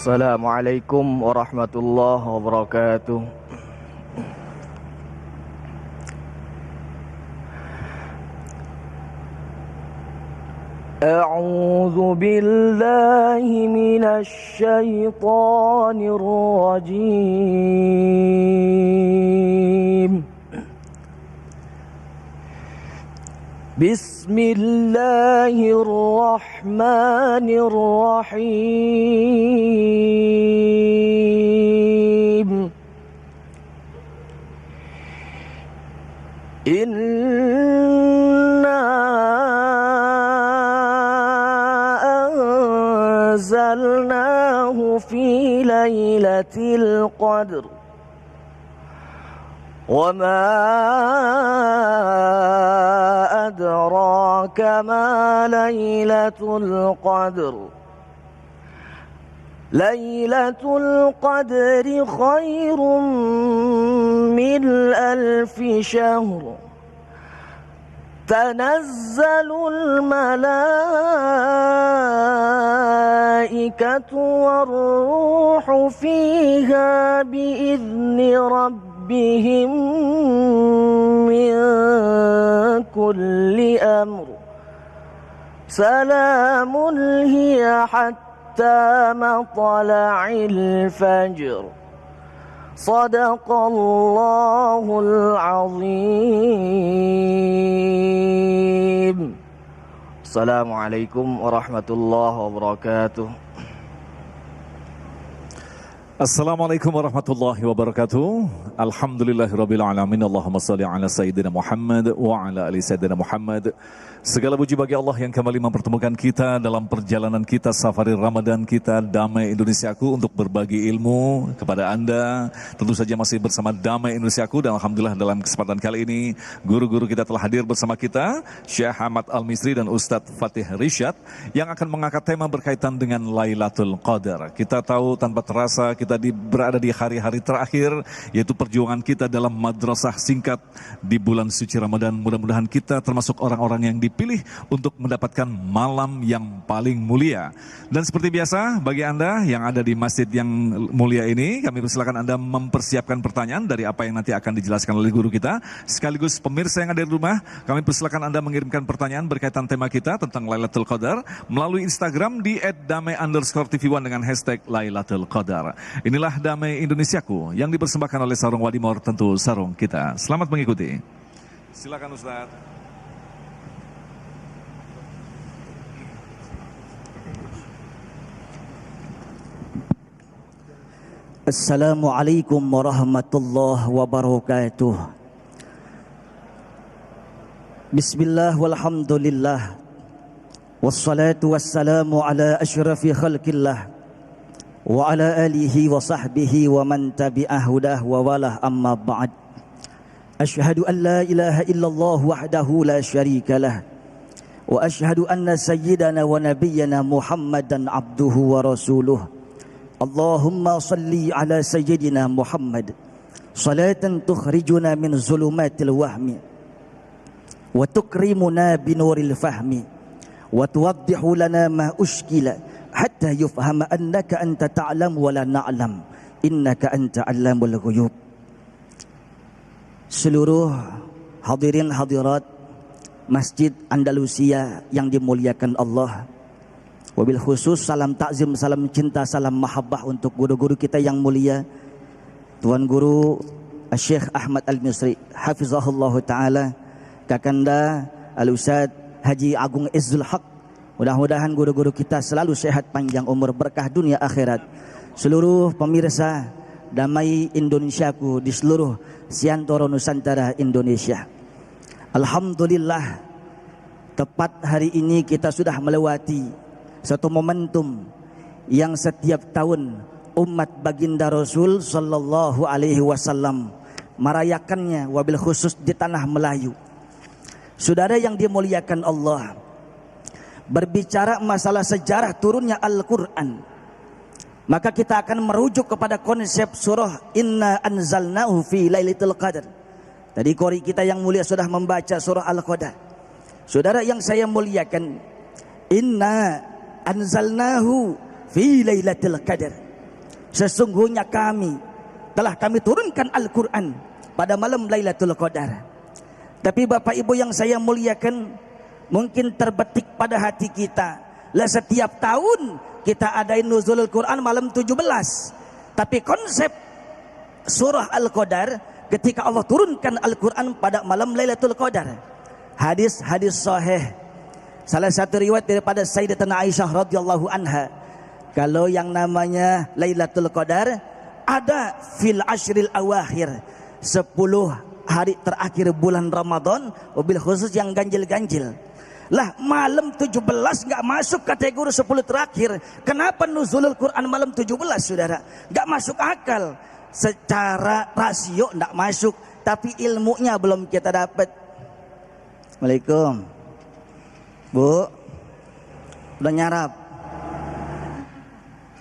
Assalamualaikum warahmatullahi wabarakatuh. A'udzu billahi minasy syaithanir rajim. Bismillahirrahmanirrahim. Inna anzalnahu fi lailatul qadr. وما أدراك ما ليلة القدر ليلة القدر خير من ألف شهر تنزل الملائكة والروح فيها بإذن ربهم من كل أمر سلام هي حتى مطلع الفجر صدق الله العظيم. Assalamualaikum warahmatullahi wabarakatuh. Assalamualaikum warahmatullahi wabarakatuh. Alhamdulillahirabbil alamin. Allahumma shalli ala sayyidina Muhammad wa ala ali sayyidina Muhammad. Segala puji bagi Allah yang kembali mempertemukan kita dalam perjalanan kita safari Ramadan kita Damai Indonesiaku untuk berbagi ilmu kepada Anda. Tentu saja masih bersama Damai Indonesiaku dan alhamdulillah dalam kesempatan kali ini guru-guru kita telah hadir bersama kita, Syekh Ahmad Al-Misri dan Ustadz Fatih Rishad yang akan mengangkat tema berkaitan dengan Lailatul Qadar. Kita tahu tanpa terasa kita berada di hari-hari terakhir yaitu perjuangan kita dalam madrasah singkat di bulan suci Ramadan. Mudah-mudahan kita termasuk orang-orang yang dipilih untuk mendapatkan malam yang paling mulia. Dan seperti biasa bagi Anda yang ada di masjid yang mulia ini, kami persilakan Anda mempersiapkan pertanyaan dari apa yang nanti akan dijelaskan oleh guru kita. Sekaligus pemirsa yang ada di rumah, kami persilakan Anda mengirimkan pertanyaan berkaitan tema kita tentang Lailatul Qadar melalui Instagram di @damai_tv1 dengan hashtag Lailatul Qadar. Inilah Damai Indonesiaku yang dipersembahkan oleh Sarung Wadimor, tentu sarung kita. Selamat mengikuti. Silakan Ustaz. Assalamualaikum warahmatullahi wabarakatuh. Bismillah walhamdulillah. Wassalatu wassalamu ala asyrafi khalqillah wa ala alihi wa sahbihi wa man tabi'ah hudah wa walah amma ba'd. Ashhadu an la ilaha illallah wahdahu la syarika lah wa ashhadu anna sayyidana wa nabiyyana Muhammadan abduhu wa rasuluh. Allahumma salli ala sayyidina Muhammad salatan tukhrijuna min zulumatil wahmi wa tukrimuna binuril fahmi wa tuwaddihu lana ma ushkila hatta yufhama annaka anta ta'lam wa la na'lam innaka anta 'allamul ghuyub. Seluruh hadirin hadirat Masjid Andalusia yang dimuliakan Allah, wabil khusus salam takzim, salam cinta, salam mahabbah untuk guru-guru kita yang mulia, Tuan Guru Syekh Ahmad Al-Misri hafizahullah ta'ala, Kakanda Al-Ustaz Haji Agung Izzul Haq. Mudah-mudahan guru-guru kita selalu sehat, panjang umur, berkah dunia akhirat. Seluruh pemirsa Damai Indonesiaku di seluruh Siantoro Nusantara Indonesia. Alhamdulillah, tepat hari ini kita sudah melewati satu momentum yang setiap tahun umat baginda Rasul sallallahu alaihi wasallam merayakannya, wabil khusus di tanah Melayu. Saudara yang dimuliakan Allah, berbicara masalah sejarah turunnya Al-Quran, maka kita akan merujuk kepada konsep surah Inna anzalnahu fi lailatul qadar. Tadi qori kita yang mulia sudah membaca surah Al-Qadar. Saudara yang saya muliakan, Inna anzalnahu fi lailatul qadar. sesungguhnya kami turunkan Al-Quran pada malam Lailatul Qadar. Tapi Bapak Ibu yang saya muliakan, mungkin terbetik pada hati kita, lah setiap tahun kita adain nuzulul Quran malam 17. Tapi konsep surah Al-Qadar ketika Allah turunkan Al-Quran pada malam Lailatul Qadar. Hadis sahih. Salah satu riwayat daripada Sayyidatina Aisyah radhiyallahu anha, kalau yang namanya Lailatul Qadar ada fil ashril awakhir, 10 hari terakhir bulan Ramadan, wabil khusus yang ganjil-ganjil. Lah malam 17 enggak masuk kategori 10 terakhir. Kenapa nuzulul Quran malam 17, Saudara? Enggak masuk akal. Secara rasio enggak masuk, tapi ilmunya belum kita dapat. Waalaikumsalam. Bu, udah nyarap.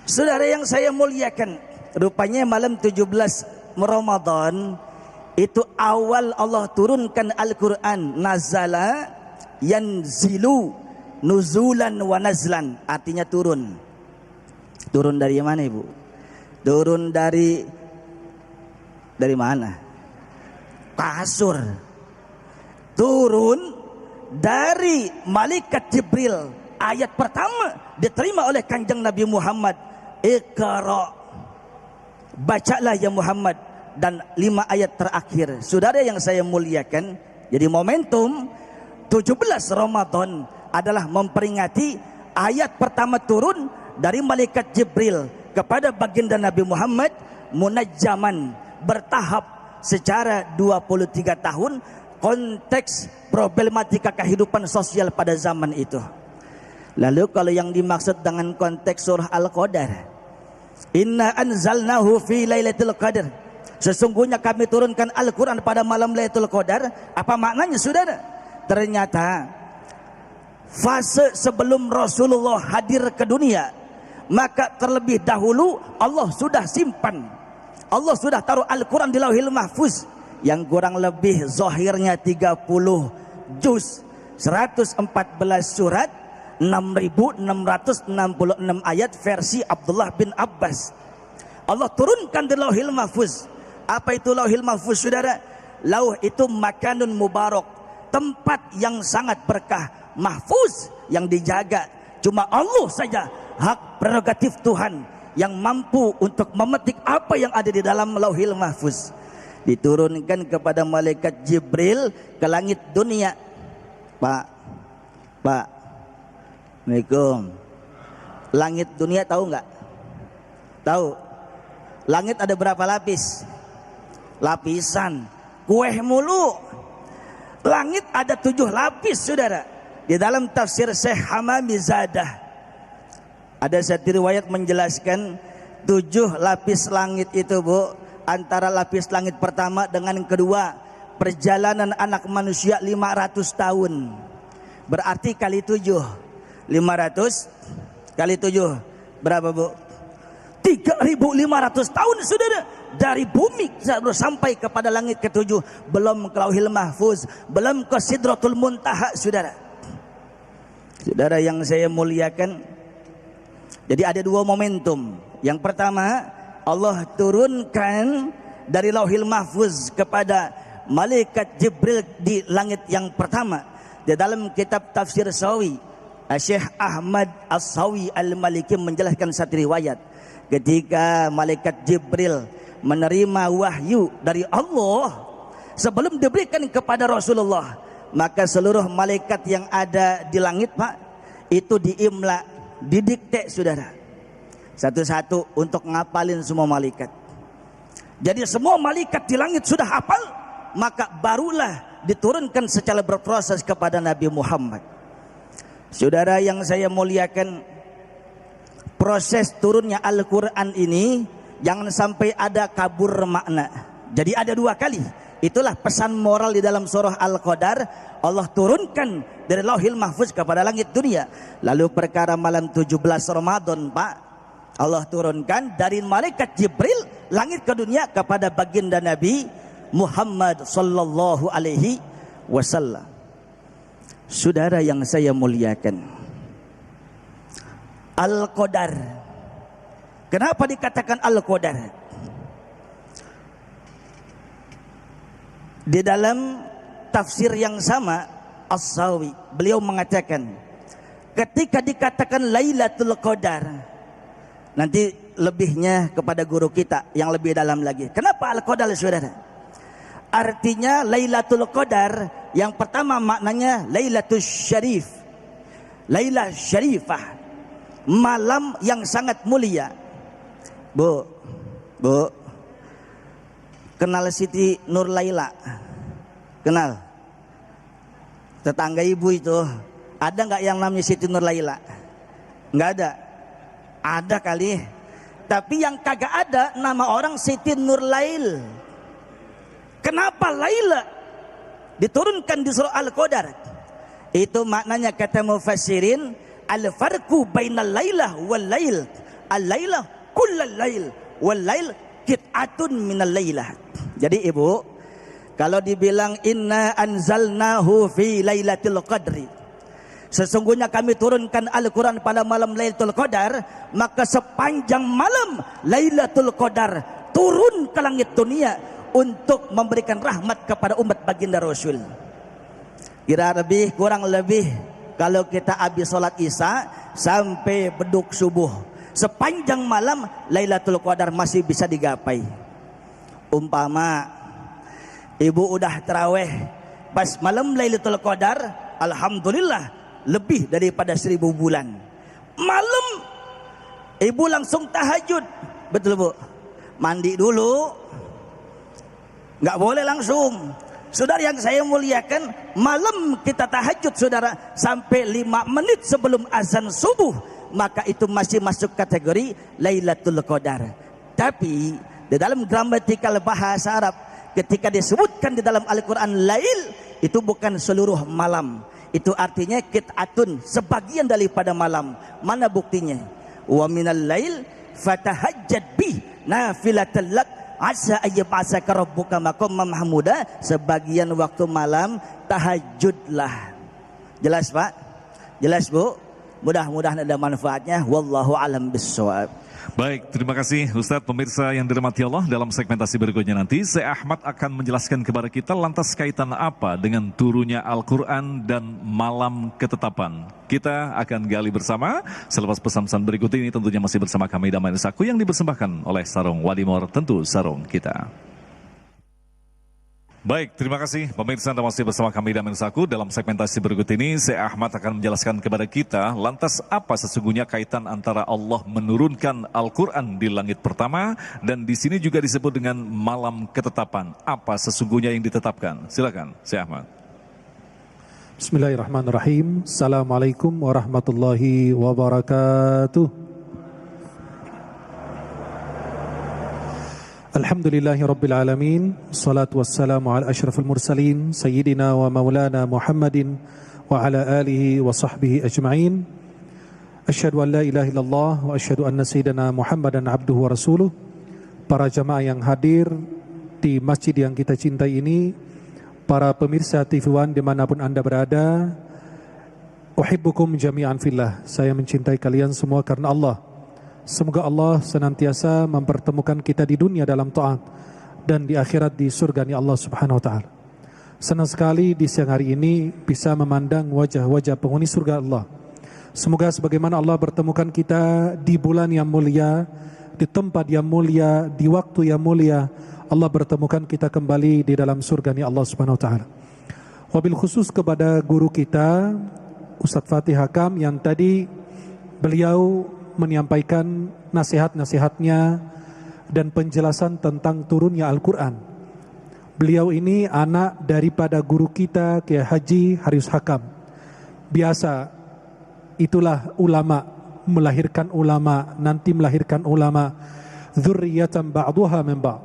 Saudara yang saya muliakan, rupanya malam 17 Ramadan itu awal Allah turunkan Al-Quran. Nazala yanzilu nuzulan wa nazlan, artinya turun. Turun dari mana, Ibu? Turun dari mana? Kasur. Turun dari malaikat Jibril. Ayat pertama diterima oleh Kanjeng Nabi Muhammad, Iqra, bacalah ya Muhammad, dan 5 ayat terakhir. Saudara yang saya muliakan, jadi momentum 17 Ramadan adalah memperingati ayat pertama turun dari malaikat Jibril kepada baginda Nabi Muhammad, munajjaman, bertahap secara 23 tahun, konteks problematika kehidupan sosial pada zaman itu. Lalu kalau yang dimaksud dengan konteks surah Al-Qadar, inna anzalnahu fi lailatul qadar, sesungguhnya kami turunkan Al-Quran pada malam Lailatul Qadar. Apa maknanya, Saudara? Ternyata fase sebelum Rasulullah hadir ke dunia, maka terlebih dahulu Allah sudah simpan, Allah sudah taruh Al-Quran di Lauhil Mahfuz yang kurang lebih zahirnya 30 juz, 114 surat, 6.666 ayat versi Abdullah bin Abbas. Allah turunkan di Lauhil Mahfuz. Apa itu Lauhil Mahfuz, Saudara? Lauh itu makanun mubarak, tempat yang sangat berkah. Mahfuz yang dijaga cuma Allah saja, hak prerogatif Tuhan yang mampu untuk memetik apa yang ada di dalam Lauhil Mahfuz. Diturunkan kepada malaikat Jibril ke langit dunia. Pak, Assalamualaikum. Langit dunia tahu nggak? Tahu. Langit ada berapa lapis? Lapisan. Kueh mulu. Langit ada 7 lapis, Saudara. Di dalam tafsir Syekh Hamami Zadah, ada satu riwayat menjelaskan 7 lapis langit itu, Bu. Antara lapis langit pertama dengan kedua, perjalanan anak manusia 500 tahun. Berarti kali 7. 500 kali 7 berapa, Bu? 3.500 tahun, Saudara. Dari bumi sampai kepada langit ke-7, belum ke Lauhil Mahfuz, belum ke Sidratul Muntaha, Saudara. Saudara yang saya muliakan, jadi ada 2 momentum. Yang pertama, Allah turunkan dari Lauhil Mahfuz kepada malaikat Jibril di langit yang pertama. Di dalam kitab tafsir Sawi, Syekh Ahmad As-Sawi Al-Maliki menjelaskan satu riwayat, ketika malaikat Jibril menerima wahyu dari Allah sebelum diberikan kepada Rasulullah, maka seluruh malaikat yang ada di langit, Pak, itu diimla, didikte, Saudara, satu-satu untuk ngapalin semua malaikat. Jadi semua malaikat di langit sudah hafal, maka barulah diturunkan secara berproses kepada Nabi Muhammad. Saudara yang saya muliakan, proses turunnya Al-Quran ini jangan sampai ada kabur makna. Jadi ada 2 kali. Itulah pesan moral di dalam surah Al-Qadar. Allah turunkan dari Lauhil Mahfuz kepada langit dunia. Lalu perkara malam 17 Ramadan, Pak, Allah turunkan dari malaikat Jibril langit ke dunia kepada baginda Nabi Muhammad sallallahu alaihi wasallam. Saudara yang saya muliakan, Al-Qadar Kenapa dikatakan Al-Qadar? Di dalam tafsir yang sama, As-Sawi, beliau mengatakan, ketika dikatakan Lailatul Qadar, nanti lebihnya kepada guru kita yang lebih dalam lagi. Kenapa Al-Qadar, saudara? Artinya Lailatul Qadar, yang pertama maknanya Lailatul Syarif, Lailah Syarifah, malam yang sangat mulia. Bu, kenal Siti Nur Laila? Kenal? Tetangga ibu itu, ada nggak yang namanya Siti Nur Laila? Nggak ada. Ada kali. Tapi yang kagak ada nama orang Siti Nur Lail. Kenapa Laila diturunkan di surah Al-Qadar? Itu maknanya kata mufassirin, al-farqu bainal lailah wal lail. Al-lailah kullal lail wal lail qit'atun minal lailah. Jadi ibu, kalau dibilang inna anzalnahu fi lailatul qadri, sesungguhnya kami turunkan Al-Quran pada malam Lailatul Qadar, maka sepanjang malam Lailatul Qadar turun ke langit dunia untuk memberikan rahmat kepada umat baginda Rasul. Kurang lebih kalau kita habis sholat isya sampai beduk subuh, sepanjang malam Lailatul Qadar masih bisa digapai. Umpama ibu udah taraweh pas malam Lailatul Qadar, alhamdulillah lebih daripada 1000 bulan. Malam ibu langsung tahajud, betul bu? Mandi dulu, nggak boleh langsung. Saudara yang saya muliakan, malam kita tahajud saudara sampai 5 menit sebelum azan subuh, maka itu masih masuk kategori Lailatul Qadar. Tapi di dalam gramatikal bahasa Arab, ketika disebutkan di dalam Al-Quran Lail, itu bukan seluruh malam. Itu artinya qit'atun, sebagian daripada malam. Mana buktinya? Wa minal lail fatahajjad bih nafilatan lak asa ayyab'asaka rabbuka maqaman mahmuda. Sebagian waktu malam tahajudlah. Jelas Pak? Jelas Bu? Mudah-mudahan ada manfaatnya. Wallahu alam bissawab. Baik, terima kasih Ustadz. Pemirsa yang dirahmati Allah, dalam segmentasi berikutnya nanti Syekh Ahmad akan menjelaskan kepada kita lantas kaitan apa dengan turunnya Al-Quran dan malam ketetapan. Kita akan gali bersama selepas pesan-pesan berikut ini, tentunya masih bersama kami Damai Saku yang dipersembahkan oleh Sarung Wadimor, tentu sarung kita. Baik, terima kasih pemirsa, Anda masih bersama kami Damai Saku. Dalam segmentasi berikut ini Syekh Ahmad akan menjelaskan kepada kita lantas apa sesungguhnya kaitan antara Allah menurunkan Al-Quran di langit pertama dan di sini juga disebut dengan malam ketetapan. Apa sesungguhnya yang ditetapkan? Silakan Syekh Ahmad. Bismillahirrahmanirrahim. Assalamualaikum warahmatullahi wabarakatuh. Alhamdulillahi Rabbil Alamin. Salatu wassalamu ala ashrafil mursalin Sayyidina wa maulana Muhammadin wa ala alihi wa sahbihi ajma'in. Asyhadu an la ilaha illallah wa asyhadu anna sayyidina Muhammadan abduhu wa rasuluh. Para jamaah yang hadir di masjid yang kita cintai ini, para pemirsa TV One dimanapun Anda berada, uhibbukum jami'an fillah. Saya mencintai kalian semua karena Allah. Semoga Allah senantiasa mempertemukan kita di dunia dalam taat dan di akhirat di surganya Allah Subhanahu wa taala. Senang sekali di siang hari ini bisa memandang wajah-wajah penghuni surga Allah. Semoga sebagaimana Allah bertemukan kita di bulan yang mulia, di tempat yang mulia, di waktu yang mulia, Allah bertemukan kita kembali di dalam surganya Allah Subhanahu wa taala. Wabil khusus kepada guru kita Ustadz Fatih Hakam yang tadi beliau menyampaikan nasihat-nasihatnya dan penjelasan tentang turunnya Al-Quran. Beliau ini anak daripada guru kita Kiai Haji Harus Hakam. Biasa, itulah ulama, melahirkan ulama, nanti melahirkan ulama. Dzurriyyatan ba'duha min ba'd.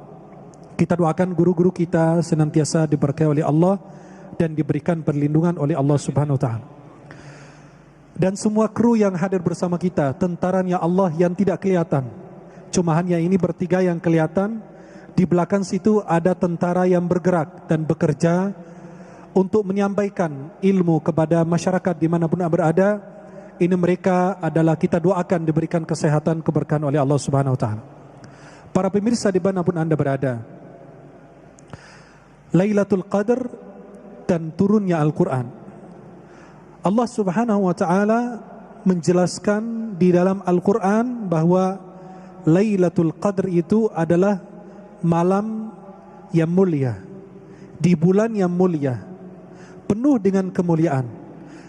Kita doakan guru-guru kita senantiasa diberkahi oleh Allah dan diberikan perlindungan oleh Allah Subhanahu wa taala. Dan semua kru yang hadir bersama kita, tentaranya Allah yang tidak kelihatan. Cuma hanya ini bertiga yang kelihatan. Di belakang situ ada tentara yang bergerak dan bekerja untuk menyampaikan ilmu kepada masyarakat dimanapun berada. ini mereka adalah kita doakan diberikan kesehatan, keberkahan oleh Allah Subhanahu wa taala. Para pemirsa dimanapun Anda berada, Lailatul Qadar dan turunnya Al-Quran. Allah Subhanahu wa taala menjelaskan di dalam Al-Quran bahwa Lailatul Qadar itu adalah malam yang mulia, di bulan yang mulia, penuh dengan kemuliaan,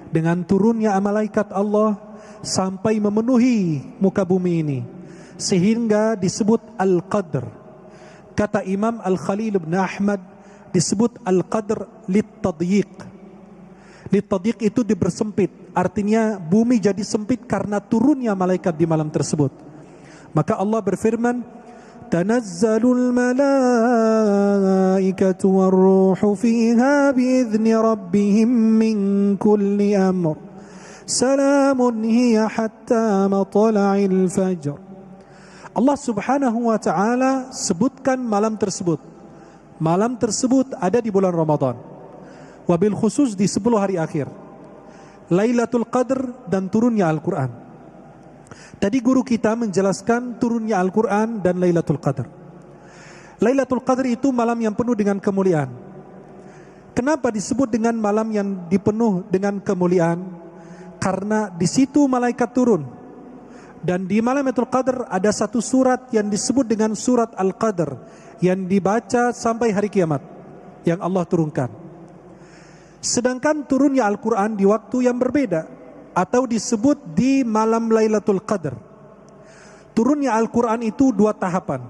dengan turunnya malaikat Allah sampai memenuhi muka bumi ini, sehingga disebut Al-Qadr. Kata Imam Al-Khalil bin Ahmad, disebut Al-Qadr lit-tadyiq. Lit-tadyiq itu dipersempit, artinya bumi jadi sempit karena turunnya malaikat di malam tersebut. Maka Allah berfirman, tanazzalul malaikatu warruhu fiha biizni rabbihim min kulli amr salamun hiya hatta matla'il fajr. Allah Subhanahu wa taala sebutkan malam tersebut. Malam tersebut ada di bulan Ramadan, wabil khusus di 10 hari akhir, Lailatul Qadr dan turunnya Al-Quran. Tadi guru kita menjelaskan turunnya Al-Quran dan Lailatul Qadr. Lailatul Qadr itu malam yang penuh dengan kemuliaan. Kenapa disebut dengan malam yang dipenuh dengan kemuliaan? Karena di situ malaikat turun. Dan di malam Lailatul Qadr ada satu surat yang disebut dengan surat Al-Qadr, yang dibaca sampai hari kiamat, yang Allah turunkan. Sedangkan turunnya Al-Quran di waktu yang berbeda, atau disebut di malam Lailatul Qadr. Turunnya Al-Quran itu 2 tahapan.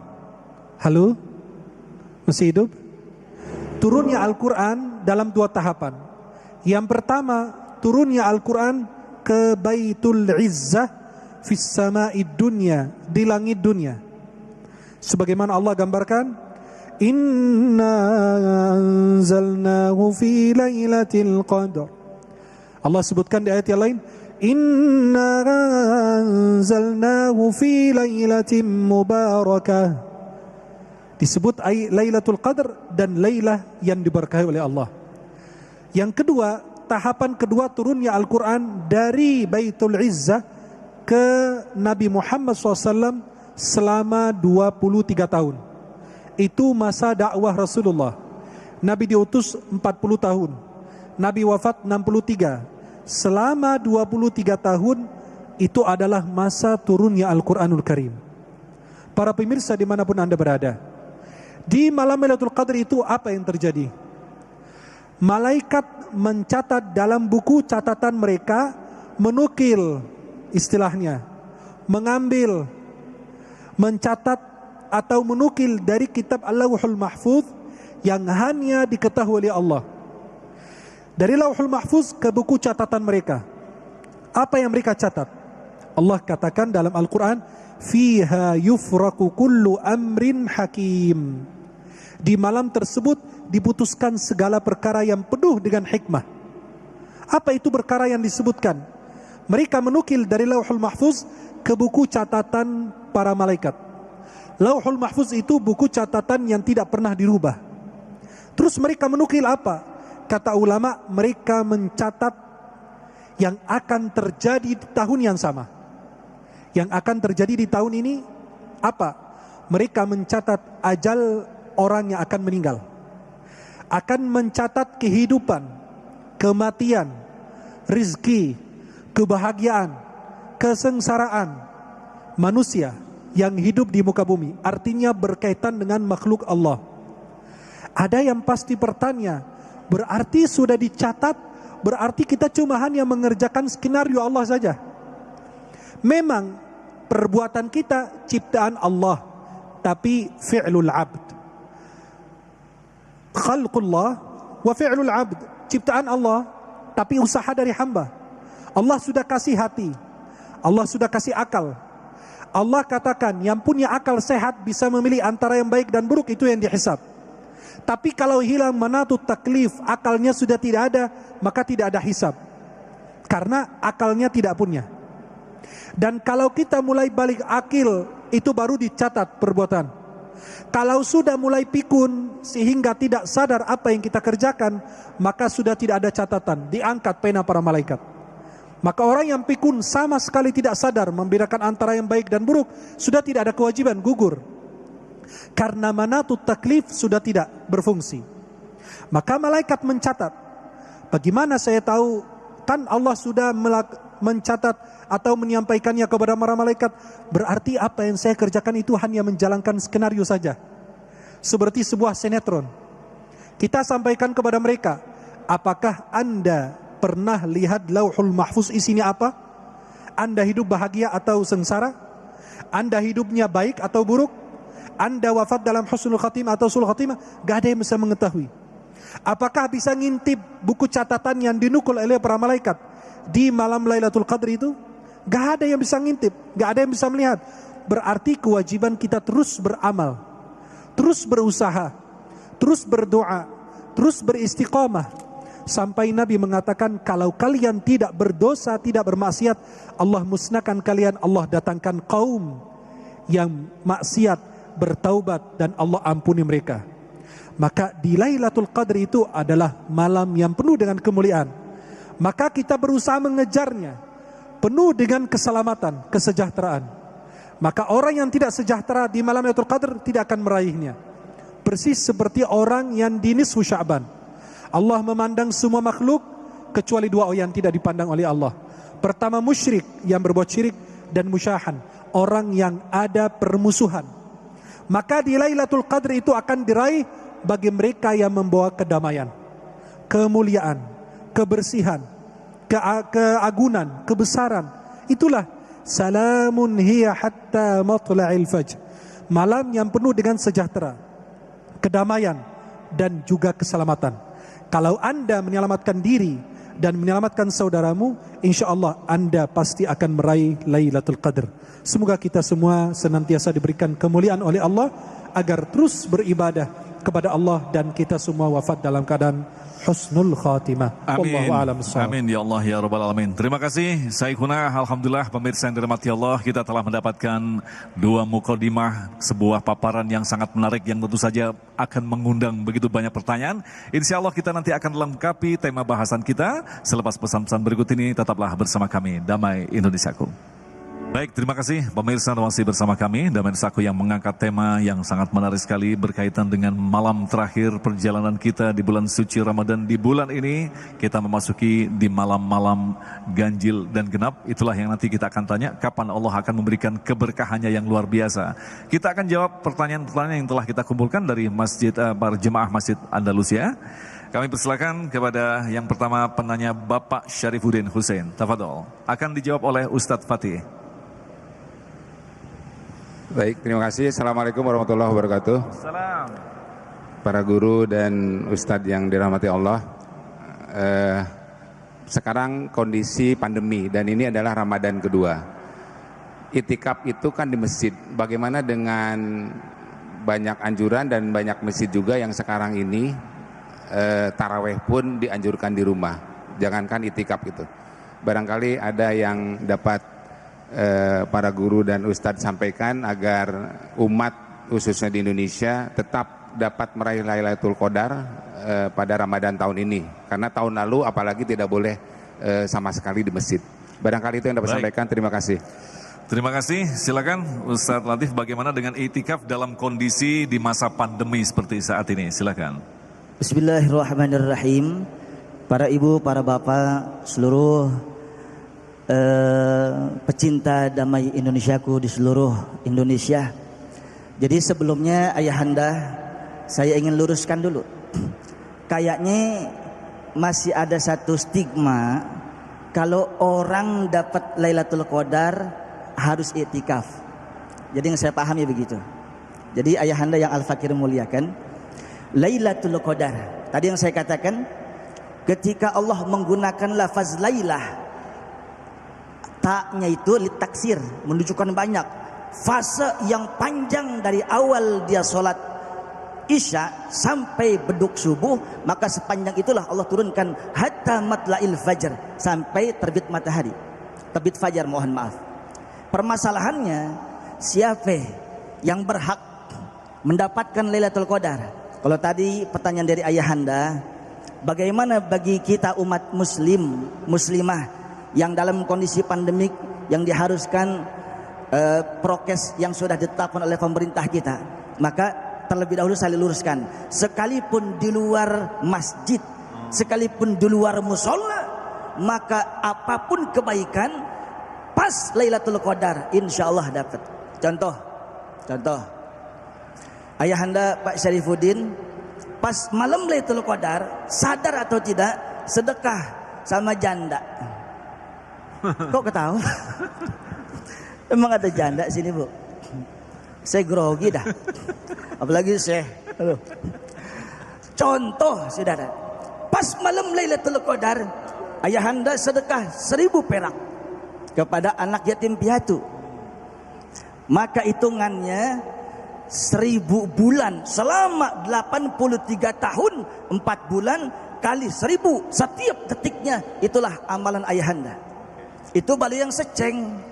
Halo? Masih hidup? Turunnya Al-Quran dalam 2 tahapan. Yang pertama, turunnya Al-Quran ke Baitul Izzah fis sama'id dunya, di langit dunia. Sebagaimana Allah gambarkan, inna anzalnahu fi lailatul qadr. Allah sebutkan di ayat yang lain, inna anzalnahu fi lailatin mubarakah. Disebut Lailatul Qadr dan Lailah yang diberkahi oleh Allah. Yang kedua, tahapan kedua turunnya Al-Quran dari Baitul Izzah ke Nabi Muhammad SAW selama 23 tahun. Itu masa dakwah Rasulullah. Nabi diutus 40 tahun, Nabi wafat 63. Selama 23 tahun itu adalah masa turunnya Al-Quranul Karim. Para pemirsa dimanapun Anda berada, di malam Lailatul Qadar itu apa yang terjadi? Malaikat mencatat dalam buku catatan mereka, menukil, istilahnya mengambil, mencatat atau menukil dari kitab Al-Lauhul Mahfuz yang hanya diketahui oleh Allah. Dari Lauhul Mahfuz ke buku catatan mereka. Apa yang mereka catat? Allah katakan dalam Al-Quran, fiha yufraku kullu amrin hakim. Di malam tersebut diputuskan segala perkara yang penuh dengan hikmah. Apa itu perkara yang disebutkan? Mereka menukil dari Lauhul Mahfuz ke buku catatan para malaikat. Lauhul Mahfuz itu buku catatan yang tidak pernah dirubah. Terus mereka menukil apa? Kata ulama, mereka mencatat yang akan terjadi di tahun yang sama. Yang akan terjadi di tahun ini apa? Mereka mencatat ajal orang yang akan meninggal. Akan mencatat kehidupan, kematian, rizki, kebahagiaan, kesengsaraan manusia yang hidup di muka bumi. Artinya berkaitan dengan makhluk Allah. Ada yang pasti bertanya, berarti sudah dicatat, berarti kita cuma hanya mengerjakan skenario Allah saja. Memang perbuatan kita ciptaan Allah, tapi fi'lul abd. Khalqullah wa fi'lul abd. Ciptaan Allah, tapi usaha dari hamba. Allah sudah kasih hati, Allah sudah kasih akal. Allah katakan yang punya akal sehat bisa memilih antara yang baik dan buruk, itu yang dihisab. Tapi kalau hilang manatut taklif, akalnya sudah tidak ada, maka tidak ada hisab. Karena akalnya tidak punya. Dan kalau kita mulai balik akil, itu baru dicatat perbuatan. Kalau sudah mulai pikun sehingga tidak sadar apa yang kita kerjakan, maka sudah tidak ada catatan, diangkat pena para malaikat. Maka orang yang pikun sama sekali tidak sadar membedakan antara yang baik dan buruk, sudah tidak ada kewajiban, gugur. Karena manatut taklif sudah tidak berfungsi. Maka malaikat mencatat. Bagaimana saya tahu? Kan Allah sudah mencatat atau menyampaikannya kepada para malaikat. Berarti apa yang saya kerjakan itu hanya menjalankan skenario saja, seperti sebuah sinetron. Kita sampaikan kepada mereka, apakah Anda pernah lihat Lauhul Mahfuz isinya apa? Anda hidup bahagia atau sengsara? Anda hidupnya baik atau buruk? Anda wafat dalam husnul khatimah atau sul khatimah? Gak ada yang bisa mengetahui. Apakah bisa ngintip buku catatan yang dinukul oleh para malaikat di malam Lailatul Qadar itu? Gak ada yang bisa ngintip, gak ada yang bisa melihat. Berarti kewajiban kita terus beramal, terus berusaha, terus berdoa, terus beristiqamah. Sampai Nabi mengatakan, kalau kalian tidak berdosa, tidak bermaksiat, Allah musnahkan kalian, Allah datangkan kaum yang maksiat, bertaubat, dan Allah ampuni mereka. Maka di Lailatul Qadar itu adalah malam yang penuh dengan kemuliaan. Maka kita berusaha mengejarnya, penuh dengan keselamatan, kesejahteraan. Maka orang yang tidak sejahtera di malam Lailatul Qadar tidak akan meraihnya. Persis seperti orang yang di nisfu Sya'ban. Allah memandang semua makhluk kecuali dua yang tidak dipandang oleh Allah. Pertama musyrik, yang berbuat syirik, dan musyahan, orang yang ada permusuhan. Maka di Lailatul Qadar itu akan diraih bagi mereka yang membawa kedamaian, kemuliaan, kebersihan, keagunan, kebesaran. Itulah salamun hiya hatta matla'il fajr. Malam yang penuh dengan sejahtera, kedamaian, dan juga keselamatan. Kalau Anda menyelamatkan diri dan menyelamatkan saudaramu, insya Allah Anda pasti akan meraih Lailatul Qadar. Semoga kita semua senantiasa diberikan kemuliaan oleh Allah agar terus beribadah kepada Allah dan kita semua wafat dalam keadaan husnul khatimah. Amin. Wallahu a'lam bishawab. Amin ya Allah ya rabbal alamin. Terima kasih Syekhuna. Alhamdulillah pemirsa yang dirahmati Allah, kita telah mendapatkan dua mukadimah, sebuah paparan yang sangat menarik yang tentu saja akan mengundang begitu banyak pertanyaan. Insya Allah kita nanti akan lengkapi tema bahasan kita selepas pesan-pesan berikut ini. Tetaplah bersama kami, Damai Indonesiaku. Baik, terima kasih pemirsa masih bersama kami Damai Indonesiaku yang mengangkat tema yang sangat menarik sekali berkaitan dengan malam terakhir perjalanan kita di bulan suci Ramadan. Di bulan ini kita memasuki di malam-malam ganjil dan genap. Itulah yang nanti kita akan tanya, kapan Allah akan memberikan keberkahannya yang luar biasa. Kita akan jawab pertanyaan-pertanyaan yang telah kita kumpulkan dari para jemaah Masjid Andalusia. Kami persilakan kepada yang pertama penanya Bapak Syarifuddin Hussein. Tafadhol. Akan dijawab oleh Ustadz Fatih. Baik, terima kasih. Assalamualaikum warahmatullahi wabarakatuh. Salam. Para guru dan ustadz yang dirahmati Allah. Sekarang kondisi pandemi dan ini adalah Ramadan kedua. Itikaf itu kan di masjid. Bagaimana dengan banyak anjuran dan banyak masjid juga yang sekarang ini taraweh pun dianjurkan di rumah. Jangankan itikaf itu. Barangkali ada yang dapat para guru dan ustadz sampaikan agar umat khususnya di Indonesia tetap dapat meraih Lailatul Qadar pada Ramadan tahun ini, karena tahun lalu apalagi tidak boleh sama sekali di masjid. Barangkali itu yang dapat sampaikan. Terima kasih. Terima kasih. Silakan Ustadz Latif, bagaimana dengan itikaf dalam kondisi di masa pandemi seperti saat ini? Silakan. Bismillahirrahmanirrahim. Para ibu, para bapak, seluruh pecinta damai Indonesiaku di seluruh Indonesia. Jadi sebelumnya ayahanda, saya ingin luruskan dulu. Kayaknya masih ada satu stigma kalau orang dapat Lailatul Qadar harus iktikaf. Jadi yang saya pahami begitu. Jadi ayahanda yang Al-Fakir muliakan, Lailatul Qadar, tadi yang saya katakan, ketika Allah menggunakan lafaz Lailah, taknya itu litaksir, menunjukkan banyak. Fase yang panjang dari awal dia sholat Isya sampai beduk subuh, maka sepanjang itulah Allah turunkan hatta matla'il fajr, sampai terbit matahari, terbit fajar, mohon maaf. Permasalahannya, siapa yang berhak mendapatkan Lailatul Qadar? Kalau tadi pertanyaan dari ayahanda, bagaimana bagi kita umat muslim, muslimah yang dalam kondisi pandemik yang diharuskan prokes yang sudah ditetapkan oleh pemerintah kita, maka terlebih dahulu saya luruskan, sekalipun di luar masjid, sekalipun di luar musola, maka apapun kebaikan pas Lailatul Qadar insyaallah dapat. Contoh ayahanda Pak Syarifuddin pas malam Lailatul Qadar, sadar atau tidak, sedekah sama janda. Kok ketawa? Emang ada janda sini, Bu? Saya grogi dah. Apalagi saya. Aduh. Contoh, saudara. Pas malam Lailatul Qadar, ayahanda sedekah 1000 perak kepada anak yatim piatu. Maka hitungannya 1000 bulan selama 83 tahun 4 bulan kali 1000 setiap detiknya, itulah amalan ayahanda. Itu baru yang seceng.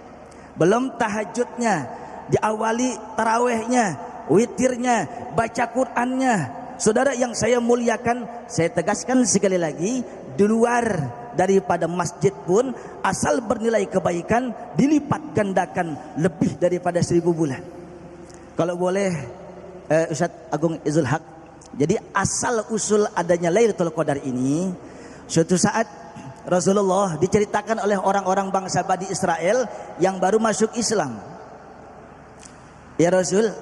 Belum tahajudnya, diawali tarawehnya, witirnya, baca Qur'annya. Saudara yang saya muliakan, saya tegaskan sekali lagi, di luar daripada masjid pun asal bernilai kebaikan dilipat gandakan lebih daripada 1000 bulan. Kalau boleh Ustadz Agung Izul Haq, jadi asal usul adanya Lailatul Qadar ini, suatu saat Rasulullah diceritakan oleh orang-orang bangsa Bani Israel yang baru masuk Islam. Ya Rasul,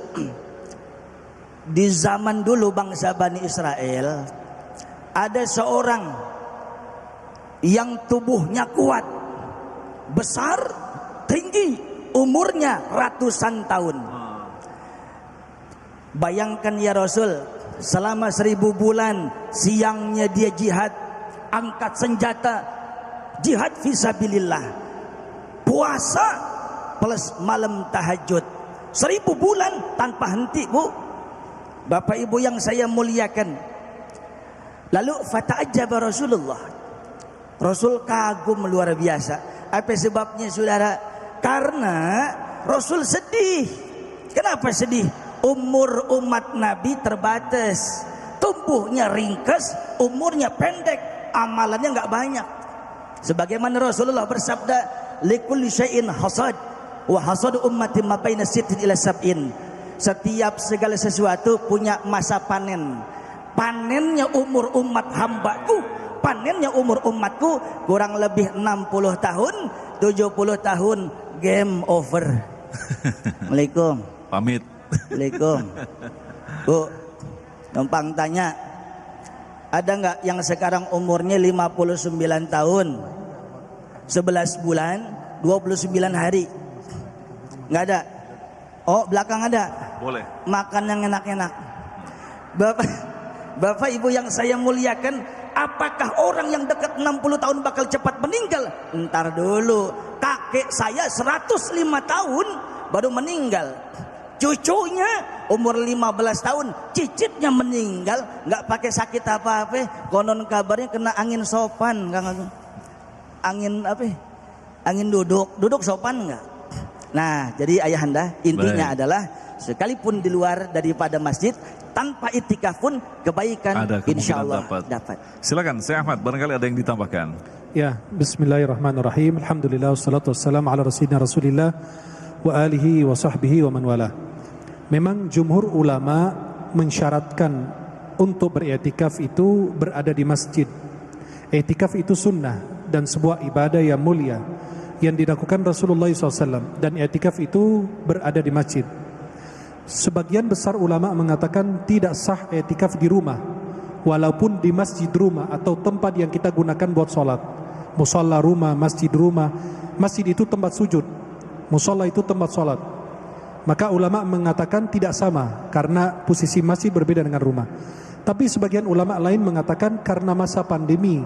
di zaman dulu bangsa Bani Israel ada seorang yang tubuhnya kuat, besar, tinggi, umurnya ratusan tahun. Bayangkan ya Rasul, selama 1000 bulan siangnya dia jihad, angkat senjata, jihad fisabilillah, puasa plus malam tahajud, 1000 bulan tanpa henti, Bu. Bapak Ibu yang saya muliakan. Lalu fata'ajjaba Rasulullah, Rasul kagum luar biasa. Apa sebabnya saudara? Karena Rasul sedih. Kenapa sedih? Umur umat Nabi terbatas, tubuhnya ringkas, umurnya pendek, amalannya nggak banyak. Sebagaimana Rasulullah bersabda, likulli syai'in hasad wa hasad ummati ma baina sittin ila sab'in. Setiap segala sesuatu punya masa panen. Panennya umur umat hambaku, panennya umur umatku kurang lebih 60 tahun, 70 tahun game over. Assalamualaikum. Pamit. Assalamualaikum. Bu, numpang tanya, ada nggak yang sekarang umurnya 59 tahun, 11 bulan, 29 hari? Nggak ada. Oh, belakang ada. Boleh. Makan yang enak-enak. Bapak Ibu yang saya muliakan, apakah orang yang dekat 60 tahun bakal cepat meninggal? Ntar dulu. Kakek saya 105 tahun baru meninggal. Cucunya umur 15 tahun, cicitnya meninggal, nggak pakai sakit apa-apa. Konon kabarnya kena angin sopan, angin apa? Angin duduk sopan nggak? Nah, jadi ayahanda, intinya adalah sekalipun di luar daripada masjid, tanpa itikaf pun kebaikan insya Allah dapat. Silakan, Syekh Ahmad, barangkali ada yang ditambahkan. Ya, bismillahirrahmanirrahim. Alhamdulillah wassalatu wassalamu ala rasulillah wa alihi wa sahbihi wa man wala. Memang jumhur ulama mensyaratkan untuk beriktikaf itu berada di masjid. Iktikaf itu sunnah dan sebuah ibadah yang mulia yang dilakukan Rasulullah SAW, dan iktikaf itu berada di masjid. Sebagian besar ulama mengatakan tidak sah iktikaf di rumah, walaupun di masjid rumah atau tempat yang kita gunakan buat sholat. Musalla rumah, masjid rumah. Masjid itu tempat sujud, musalla itu tempat sholat. Maka ulama mengatakan tidak sama, karena posisi masjid berbeda dengan rumah. Tapi sebagian ulama lain mengatakan karena masa pandemi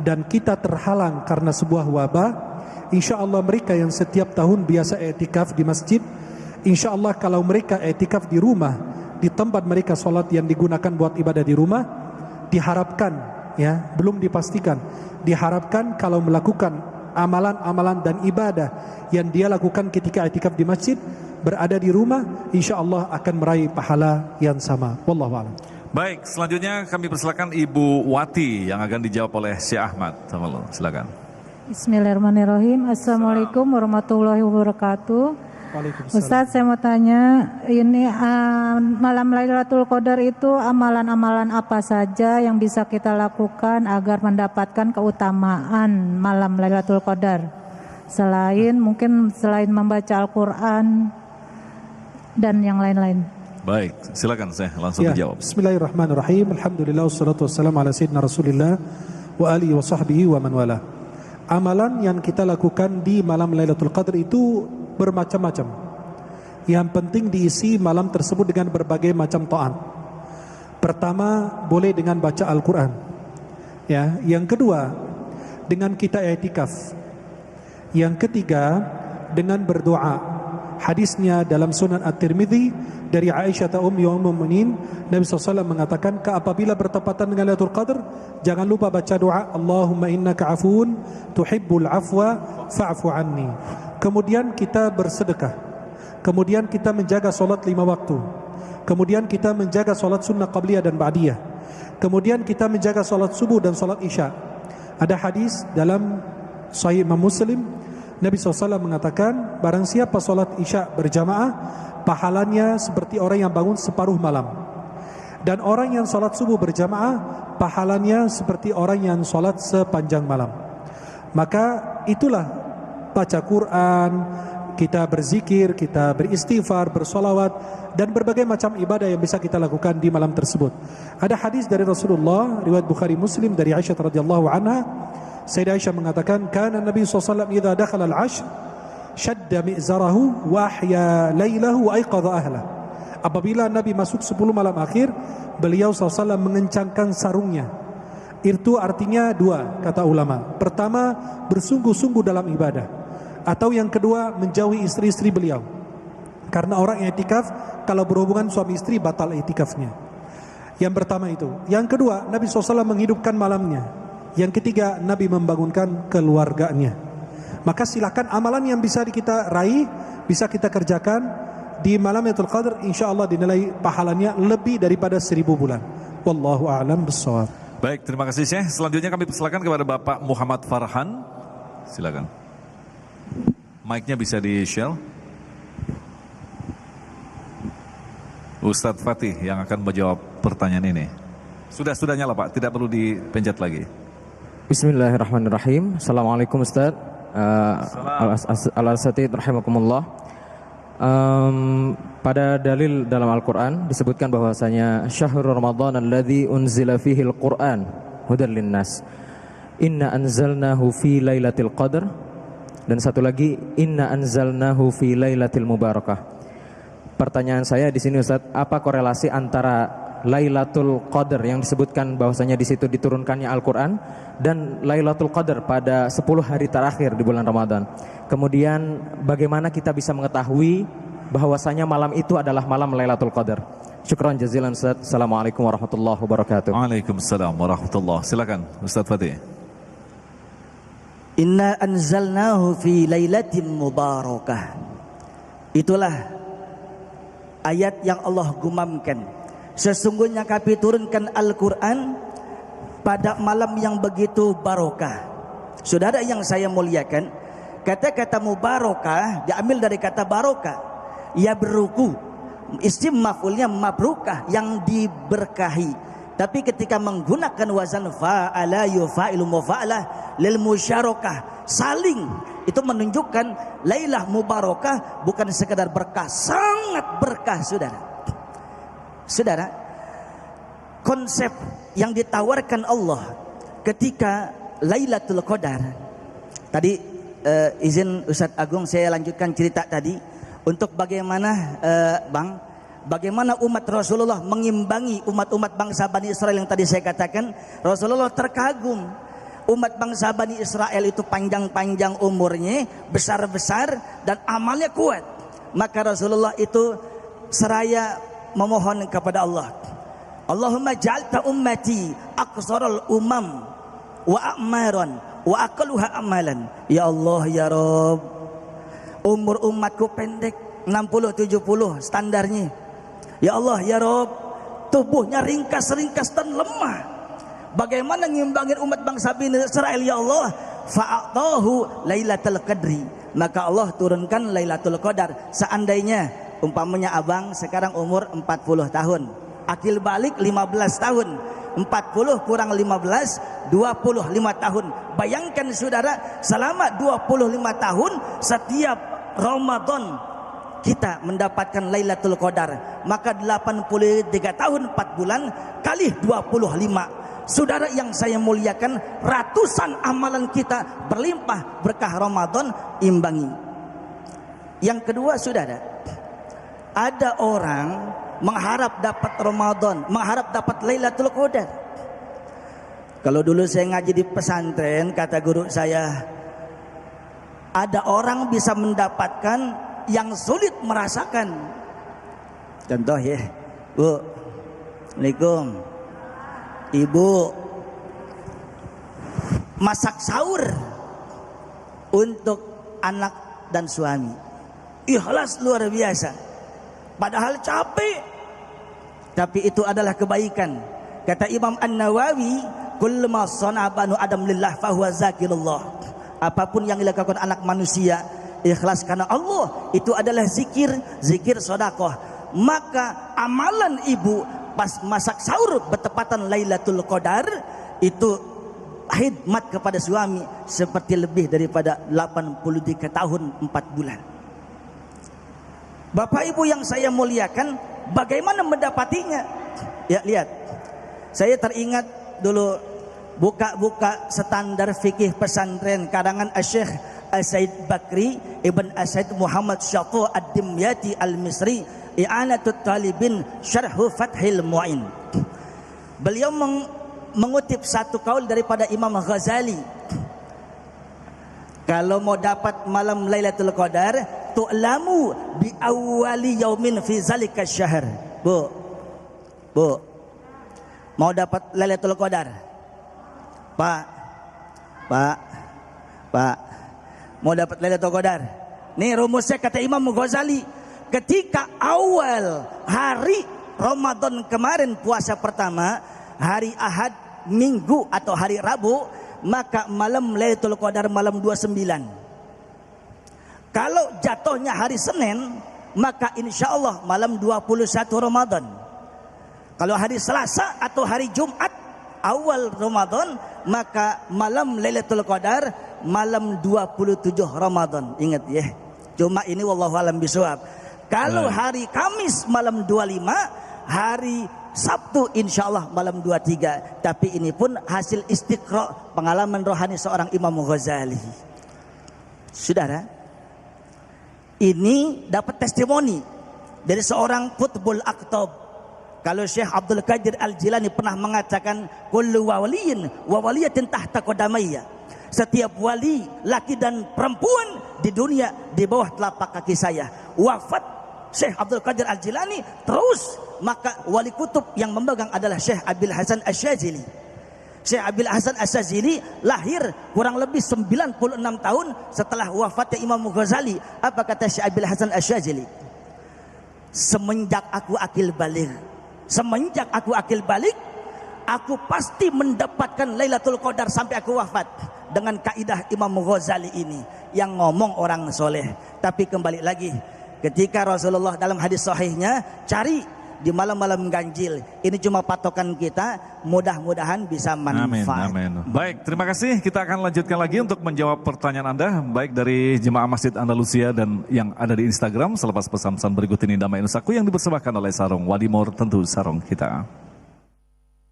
dan kita terhalang karena sebuah wabah, insya Allah mereka yang setiap tahun biasa i'tikaf di masjid, insya Allah kalau mereka i'tikaf di rumah, di tempat mereka sholat yang digunakan buat ibadah di rumah, diharapkan, ya belum dipastikan, diharapkan kalau melakukan amalan-amalan dan ibadah yang dia lakukan ketika i'tikaf di masjid, berada di rumah, insya Allah akan meraih pahala yang sama. Wallahu a'lam. Baik, selanjutnya kami persilakan Ibu Wati yang akan dijawab oleh Syekh Ahmad. Silakan. Bismillahirrahmanirrahim. Assalamualaikum warahmatullahi wabarakatuh. Waalaikumsalam. Ustadz, saya mau tanya, ini malam Lailatul Qadar itu amalan-amalan apa saja yang bisa kita lakukan agar mendapatkan keutamaan malam Lailatul Qadar? Selain membaca Al-Quran dan yang lain-lain. Baik, silakan saya langsung dijawab. Bismillahirrahmanirrahim. Alhamdulillah wassalatu wassalamu ala sayyidina Rasulillah wa alihi wa sahbihi wa man wala. Amalan yang kita lakukan di malam Lailatul Qadar itu bermacam-macam. Yang penting diisi malam tersebut dengan berbagai macam taat. Pertama, boleh dengan baca Al-Quran. Ya, yang kedua, dengan kita i'tikaf. Yang ketiga, dengan berdoa. Hadisnya dalam Sunan At-Tirmidzi dari Aisyah ummul mukminin, Nabi SAW mengatakan, apabila bertepatan dengan Lailatul Qadar, jangan lupa baca doa, Allahumma innaka afuun tuhibbul afwa fa'fu anni. Kemudian kita bersedekah. Kemudian kita menjaga solat 5 waktu. Kemudian kita menjaga solat sunnah qabliyah dan ba'diyah. Kemudian kita menjaga solat subuh dan solat isya. Ada hadis dalam Sahih Imam Muslim, Nabi SAW mengatakan, barang siapa solat isya berjamaah, pahalanya seperti orang yang bangun separuh malam. Dan orang yang solat subuh berjamaah, pahalanya seperti orang yang solat sepanjang malam. Maka itulah baca Quran, kita berzikir, kita beristighfar, bersolawat, dan berbagai macam ibadah yang bisa kita lakukan di malam tersebut. Ada hadis dari Rasulullah, riwayat Bukhari Muslim dari Aisyah radhiyallahu anha. Sayyidah Aisyah mengatakan, kana Nabi SAW idza dakhala al-'ashr shadda mi'zarahu wa ahya lailahu wa ayqadha ahlah. Apabila Nabi masuk 10 malam akhir, beliau SAW mengencangkan sarungnya. Itu artinya dua, kata ulama. Pertama, bersungguh-sungguh dalam ibadah. Atau yang kedua, menjauhi istri-istri beliau. Karena orang i'tikaf, kalau berhubungan suami istri, batal i'tikafnya. Yang pertama itu. Yang kedua, Nabi SAW menghidupkan malamnya. Yang ketiga, Nabi membangunkan keluarganya. Maka silakan amalan yang bisa kita raih, bisa kita kerjakan di malam Lailatul Qadar, insyaallah dinilai pahalanya lebih daripada 1000 bulan. Wallahu a'lam bissawab. Baik, terima kasih Syekh. Selanjutnya kami persilakan kepada Bapak Muhammad Farhan. Silakan. Mic-nya bisa di-share. Ustadz Fatih yang akan menjawab pertanyaan ini. Sudah nyala Pak, tidak perlu dipencet lagi. Bismillahirrahmanirrahim. Assalamualaikum Ustaz. Al-Asatid rahimakumullah. Pada dalil dalam Al-Quran disebutkan bahwasanya syahrul Ramadan alladzi unzila fihi al-Quran hudal linnas. Inna anzalnahu fi lailatul qadr. Dan satu lagi, inna anzalnahu fi lailatul mubarakah. Pertanyaan saya di sini Ustaz, apa korelasi antara Lailatul Qadar yang disebutkan bahwasanya di situ diturunkannya Al-Quran dan Lailatul Qadar pada 10 hari terakhir di bulan Ramadan? Kemudian bagaimana kita bisa mengetahui bahwasanya malam itu adalah malam Lailatul Qadar? Syukran jazilan Ustaz. Assalamualaikum warahmatullahi wabarakatuh. Waalaikumsalam warahmatullahi. Silakan Ustaz Fatih. Inna anzalnahu fi lailatin mubarakah. Itulah ayat yang Allah gumamkan. Sesungguhnya kami turunkan Al-Quran pada malam yang begitu barokah. Saudara yang saya muliakan, kata-kata mubarakah diambil dari kata barokah. Ya beruku, isim maf'ulnya mabrukah, yang diberkahi. Tapi ketika menggunakan wazan fa'ala yufa'ilu mufa'alah lil musyarakah, saling, itu menunjukkan Lailah mubarakah bukan sekedar berkah, sangat berkah saudara. Saudara, konsep yang ditawarkan Allah ketika Lailatul Qadar. Tadi izin Ustadz Agung saya lanjutkan cerita tadi untuk bagaimana bagaimana umat Rasulullah mengimbangi umat-umat bangsa Bani Israel yang tadi saya katakan. Rasulullah terkagum, umat bangsa Bani Israel itu panjang-panjang umurnya, besar-besar, dan amalnya kuat. Maka Rasulullah itu seraya memohon kepada Allah, Allahumma ja'alta ummati aqsaral umam wa a'maran wa aqalluha amalan. Ya Allah ya Rabb, umur umatku pendek, 60-70 standarnya. Ya Allah ya Rabb, tubuhnya ringkas dan lemah. Bagaimana ngimbangin umat bangsa Bani Israel ya Allah? fa'atahu Lailatul Qadri, maka Allah turunkan Lailatul Qadar. Seandainya umpamanya abang sekarang umur 40 tahun, akil balik 15 tahun, 40 kurang 15 25 tahun. Bayangkan saudara, selama 25 tahun setiap Ramadan kita mendapatkan Lailatul Qadar, maka 83 tahun 4 bulan kali 25. Saudara yang saya muliakan, ratusan amalan kita berlimpah berkah Ramadan, imbangi. Yang kedua saudara, ada orang mengharap dapat Ramadan, mengharap dapat Lailatul Qadar. Kalau dulu saya ngaji di pesantren, kata guru saya, ada orang bisa mendapatkan yang sulit merasakan. Contoh ya, Bu, Assalamualaikum. Ibu masak sahur untuk anak dan suami, ikhlas luar biasa, padahal capek, tapi itu adalah kebaikan. Kata Imam An-Nawawi, kullu ma sana'a banu adam lillah fahuwa zakirullah. Apapun yang dilakukan anak manusia ikhlas karena Allah, itu adalah zikir, zikir sedekah. Maka amalan ibu pas masak sahur bertepatan Lailatul Qadar itu khidmat kepada suami seperti lebih daripada 83 tahun 4 bulan. Bapak Ibu yang saya muliakan, bagaimana mendapatinya? Ya lihat, saya teringat dulu buka-buka standar fikih pesantren karangan Syekh As-Said Bakri Ibn As-Said Muhammad Syaqo Ad-Dimyati Al-Misri, I'anatut Talibin Syarhu Fathil Mu'in. Beliau mengutip satu kaul daripada Imam Ghazali, kalau mau dapat malam Lailatul Qadar, tu'lamu bi awwali yaumin fi zalika syahr. Bu, mau dapat Lailatul Qadar, Pak, mau dapat Lailatul Qadar, nih rumusnya kata Imam Ghazali, ketika awal hari Ramadan kemarin, puasa pertama, hari Ahad, Minggu atau hari Rabu, maka malam Lailatul Qadar malam 29. Kalau jatuhnya hari Senin, maka insya Allah malam 21 Ramadan. Kalau hari Selasa atau hari Jumat awal Ramadan, maka malam Lailatul Qadar malam 27 Ramadan. Ingat ya, cuma ini wallahu alam bisawab. Kalau hari Kamis malam 25, hari Sabtu insya Allah malam 23. Tapi ini pun hasil istiqra, pengalaman rohani seorang Imam Ghazali. Saudara, ini dapat testimoni dari seorang Qutbul Aqtab. Kalau Syekh Abdul Qadir Al-Jilani pernah mengatakan, kullu waliyin wa waliyatin tahta qadamayya. Setiap wali laki dan perempuan di dunia di bawah telapak kaki saya. Wafat Syekh Abdul Qadir Al-Jilani, terus maka wali kutub yang memegang adalah Syekh Abil Hasan Asy-Syadzili. Syekh Abil Hasan Asy-Syadzili lahir kurang lebih 96 tahun setelah wafatnya Imam Ghazali. Apa kata Syekh Abil Hasan Asy-Syadzili? Semenjak aku akil balik, aku pasti mendapatkan Lailatul Qadar sampai aku wafat. Dengan kaidah Imam Ghazali ini yang ngomong orang soleh. Tapi kembali lagi, ketika Rasulullah dalam hadis sahihnya, cari di malam-malam ganjil. Ini cuma patokan kita, mudah-mudahan bisa manfaat. Amin. Baik, terima kasih. Kita akan lanjutkan lagi untuk menjawab pertanyaan Anda, baik dari Jemaah Masjid Andalusia dan yang ada di Instagram. Selepas pesan-pesan berikut ini, Damai Nusaku yang dipersembahkan oleh Sarung Wadimor, tentu sarung kita.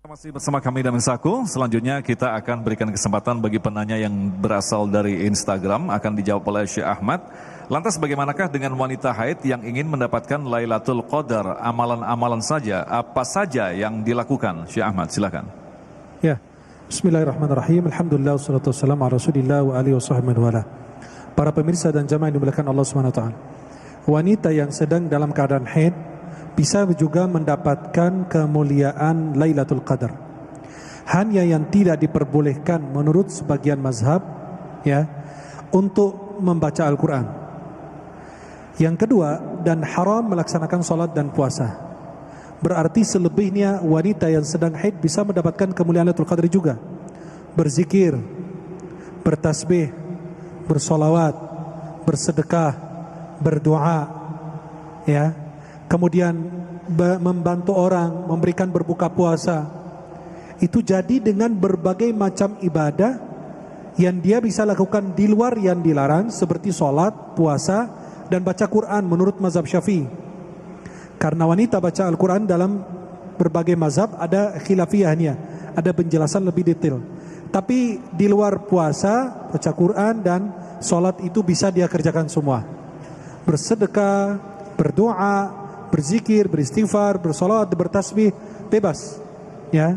Masih bersama kami Damai Nusaku. Selanjutnya kita akan berikan kesempatan bagi penanya yang berasal dari Instagram, akan dijawab oleh Syekh Ahmad. Lantas bagaimanakah dengan wanita haid yang ingin mendapatkan Lailatul Qadar? Amalan-amalan saja, apa saja yang dilakukan? Syekh Ahmad, silakan. Ya, Bismillahirrahmanirrahim. Alhamdulillah, wassalatu wassalamu ala Rasulillah wa alihi wasahbihi wa ala. Para pemirsa dan jamaah yang dimuliakan Allah Subhanahu wa taala. Wanita yang sedang dalam keadaan haid bisa juga mendapatkan kemuliaan Lailatul Qadar. Hanya yang tidak diperbolehkan menurut sebagian mazhab, ya, untuk membaca Al-Quran. Yang kedua, dan haram melaksanakan salat dan puasa. Berarti selebihnya wanita yang sedang haid bisa mendapatkan kemuliaan Lailatul Qadar juga. Berzikir, bertasbih, bersolawat, bersedekah, berdoa, ya. Kemudian membantu orang, memberikan berbuka puasa. Itu jadi dengan berbagai macam ibadah yang dia bisa lakukan di luar yang dilarang, seperti sholat, puasa, dan baca Quran menurut mazhab Syafi'i. Karena wanita baca Al-Quran dalam berbagai mazhab ada khilafiyahnya, ada penjelasan lebih detail. Tapi di luar puasa, baca Quran dan sholat itu bisa dia kerjakan semua. Bersedekah, berdoa, berzikir, beristighfar, bersolawat, bertasbih, bebas, ya.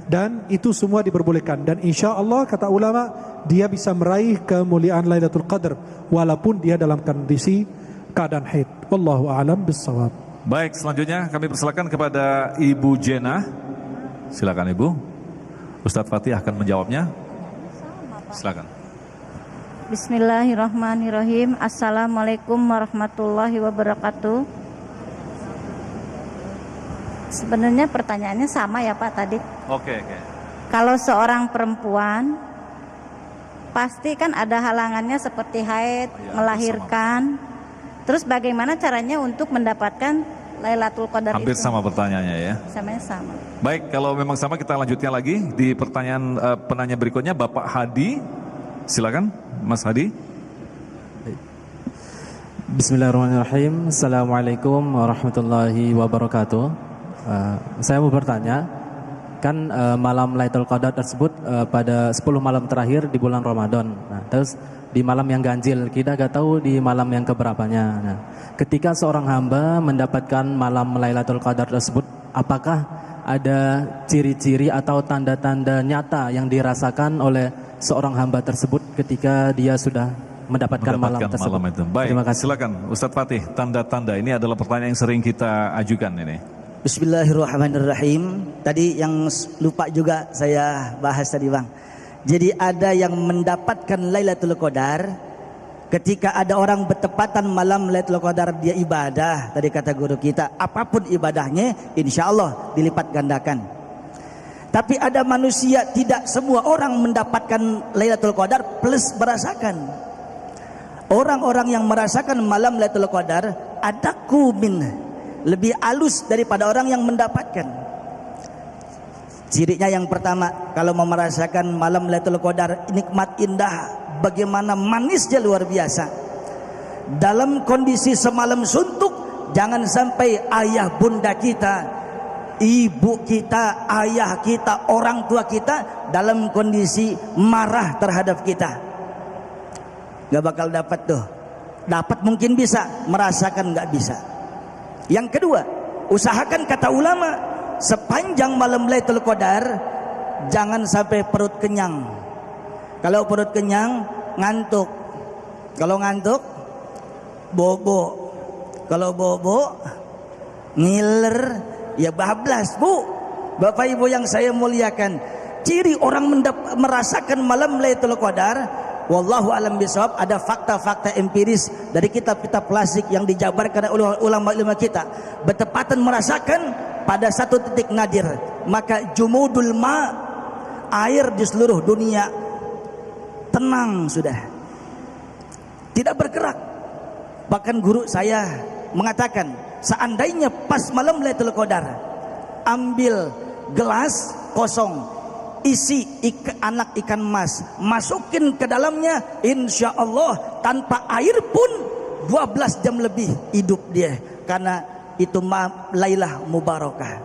Dan itu semua diperbolehkan. Dan insya Allah kata ulama, dia bisa meraih kemuliaan Lailatul Qadar walaupun dia dalam kondisi keadaan haid. Wallahu a'lam bissawab. Baik, selanjutnya kami persilakan kepada Ibu Jena. Silakan Ibu. Ustadz Fatih akan menjawabnya. Silakan. Bismillahirrahmanirrahim. Assalamualaikum warahmatullahi wabarakatuh. Sebenarnya pertanyaannya sama ya Pak tadi. Oke. Kalau seorang perempuan pasti kan ada halangannya seperti haid, melahirkan. Terus bagaimana caranya untuk mendapatkan Lailatul Qadar itu? Hampir sama pertanyaannya ya. Sama. Baik, kalau memang sama kita lanjutkan lagi di pertanyaan penanya berikutnya, Bapak Hadi. Silakan, Mas Hadi. Bismillahirrahmanirrahim. Assalamualaikum warahmatullahi wabarakatuh. Saya mau bertanya, kan malam Lailatul Qadar tersebut pada 10 malam terakhir di bulan Ramadan. Nah, terus di malam yang ganjil, kita gak tahu di malam yang keberapanya. Nah, ketika seorang hamba mendapatkan malam Lailatul Qadar tersebut, apakah ada ciri-ciri atau tanda-tanda nyata yang dirasakan oleh seorang hamba tersebut ketika dia sudah mendapatkan malam tersebut? Malam itu. Baik, terima kasih. Silakan Ustadz Fatih, tanda-tanda ini adalah pertanyaan yang sering kita ajukan ini. Bismillahirrahmanirrahim. Tadi yang lupa juga saya bahas tadi Bang. Jadi ada yang mendapatkan Lailatul Qadar ketika ada orang bertepatan malam Lailatul Qadar dia ibadah. Tadi kata guru kita, apapun ibadahnya insya Allah dilipat gandakan. Tapi ada manusia, tidak semua orang mendapatkan Lailatul Qadar plus merasakan. Orang-orang yang merasakan malam Lailatul Qadar adaku min, lebih halus daripada orang yang mendapatkan. Cirinya yang pertama, kalau mau merasakan malam Lailatul Qadar nikmat indah, bagaimana manisnya luar biasa. Dalam kondisi semalam suntuk, jangan sampai ayah bunda kita, ibu kita, ayah kita, orang tua kita dalam kondisi marah terhadap kita. Gak bakal dapat tuh. Dapat mungkin bisa, merasakan gak bisa. Yang kedua, usahakan kata ulama, sepanjang malam Lailatul Qadar jangan sampai perut kenyang. Kalau perut kenyang, ngantuk. Kalau ngantuk, bobo. Kalau bobo, ngiler, ya bablas. Bu, Bapak Ibu yang saya muliakan, ciri orang merasakan malam Lailatul Qadar, wallahu alam bisawab, ada fakta-fakta empiris dari kitab-kitab klasik yang dijabarkan oleh ulama-ulama kita. Bertepatan merasakan pada satu titik nadir, maka jumudul ma, air di seluruh dunia tenang sudah, tidak bergerak. Bahkan guru saya mengatakan, seandainya pas malam Lailatul Qadar ambil gelas kosong, isi anak ikan mas, masukin ke dalamnya, insya Allah tanpa air pun 12 jam lebih hidup dia, karena itu Lailah Mubarakah.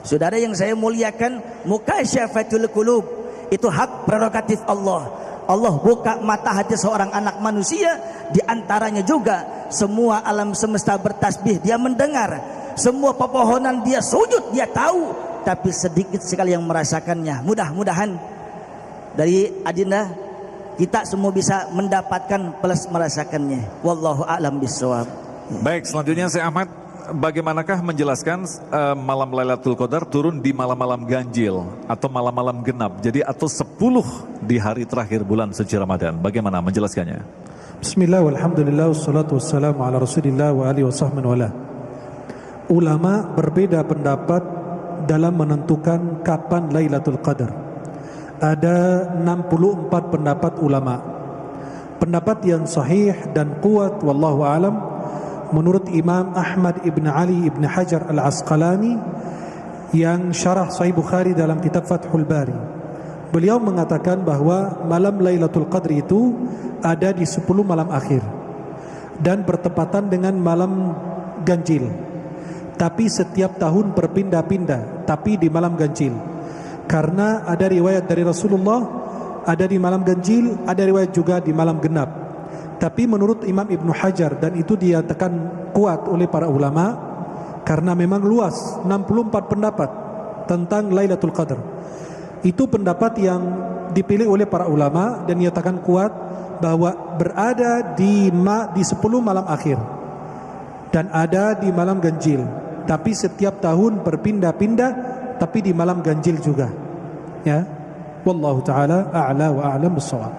Saudara yang saya muliakan, mukasyafatul qulub itu hak prerogatif Allah. Allah buka mata hati seorang anak manusia, di antaranya juga semua alam semesta bertasbih, dia mendengar, semua pepohonan dia sujud, dia tahu, tapi sedikit sekali yang merasakannya. Mudah-mudahan dari Adinda kita semua bisa mendapatkan plus merasakannya. Wallahu a'lam bishawab. Baik, selanjutnya saya Ahmad, bagaimanakah menjelaskan malam Lailatul Qadar turun di malam-malam ganjil atau malam-malam genap, jadi atau 10 di hari terakhir bulan suci Ramadan? Bagaimana menjelaskannya? Bismillah, walhamdulillah, wassalatu wassalamu ala rasulillah wa alihi wa sahbihi wa ala. Ulama berbeda pendapat dalam menentukan kapan Lailatul Qadar. ada 64 pendapat ulama. Pendapat yang sahih dan kuat wallahu alam menurut Imam Ahmad ibn Ali ibn Hajar al-Asqalani yang syarah Sahih Bukhari dalam kitab Fathul Bari. Beliau mengatakan bahwa malam Lailatul Qadri itu ada di 10 malam akhir dan bertepatan dengan malam ganjil. Tapi setiap tahun berpindah-pindah, tapi di malam ganjil. Karena ada riwayat dari Rasulullah ada di malam ganjil, ada riwayat juga di malam genap. Tapi menurut Imam Ibn Hajar, dan itu dinyatakan kuat oleh para ulama, karena memang luas, 64 pendapat tentang Lailatul Qadar. Itu pendapat yang dipilih oleh para ulama dan dinyatakan kuat bahwa berada di 10 malam akhir dan ada di malam ganjil. Tapi setiap tahun berpindah-pindah, tapi di malam ganjil juga. Ya, wallahu taala a'la wa a'lam bissawab.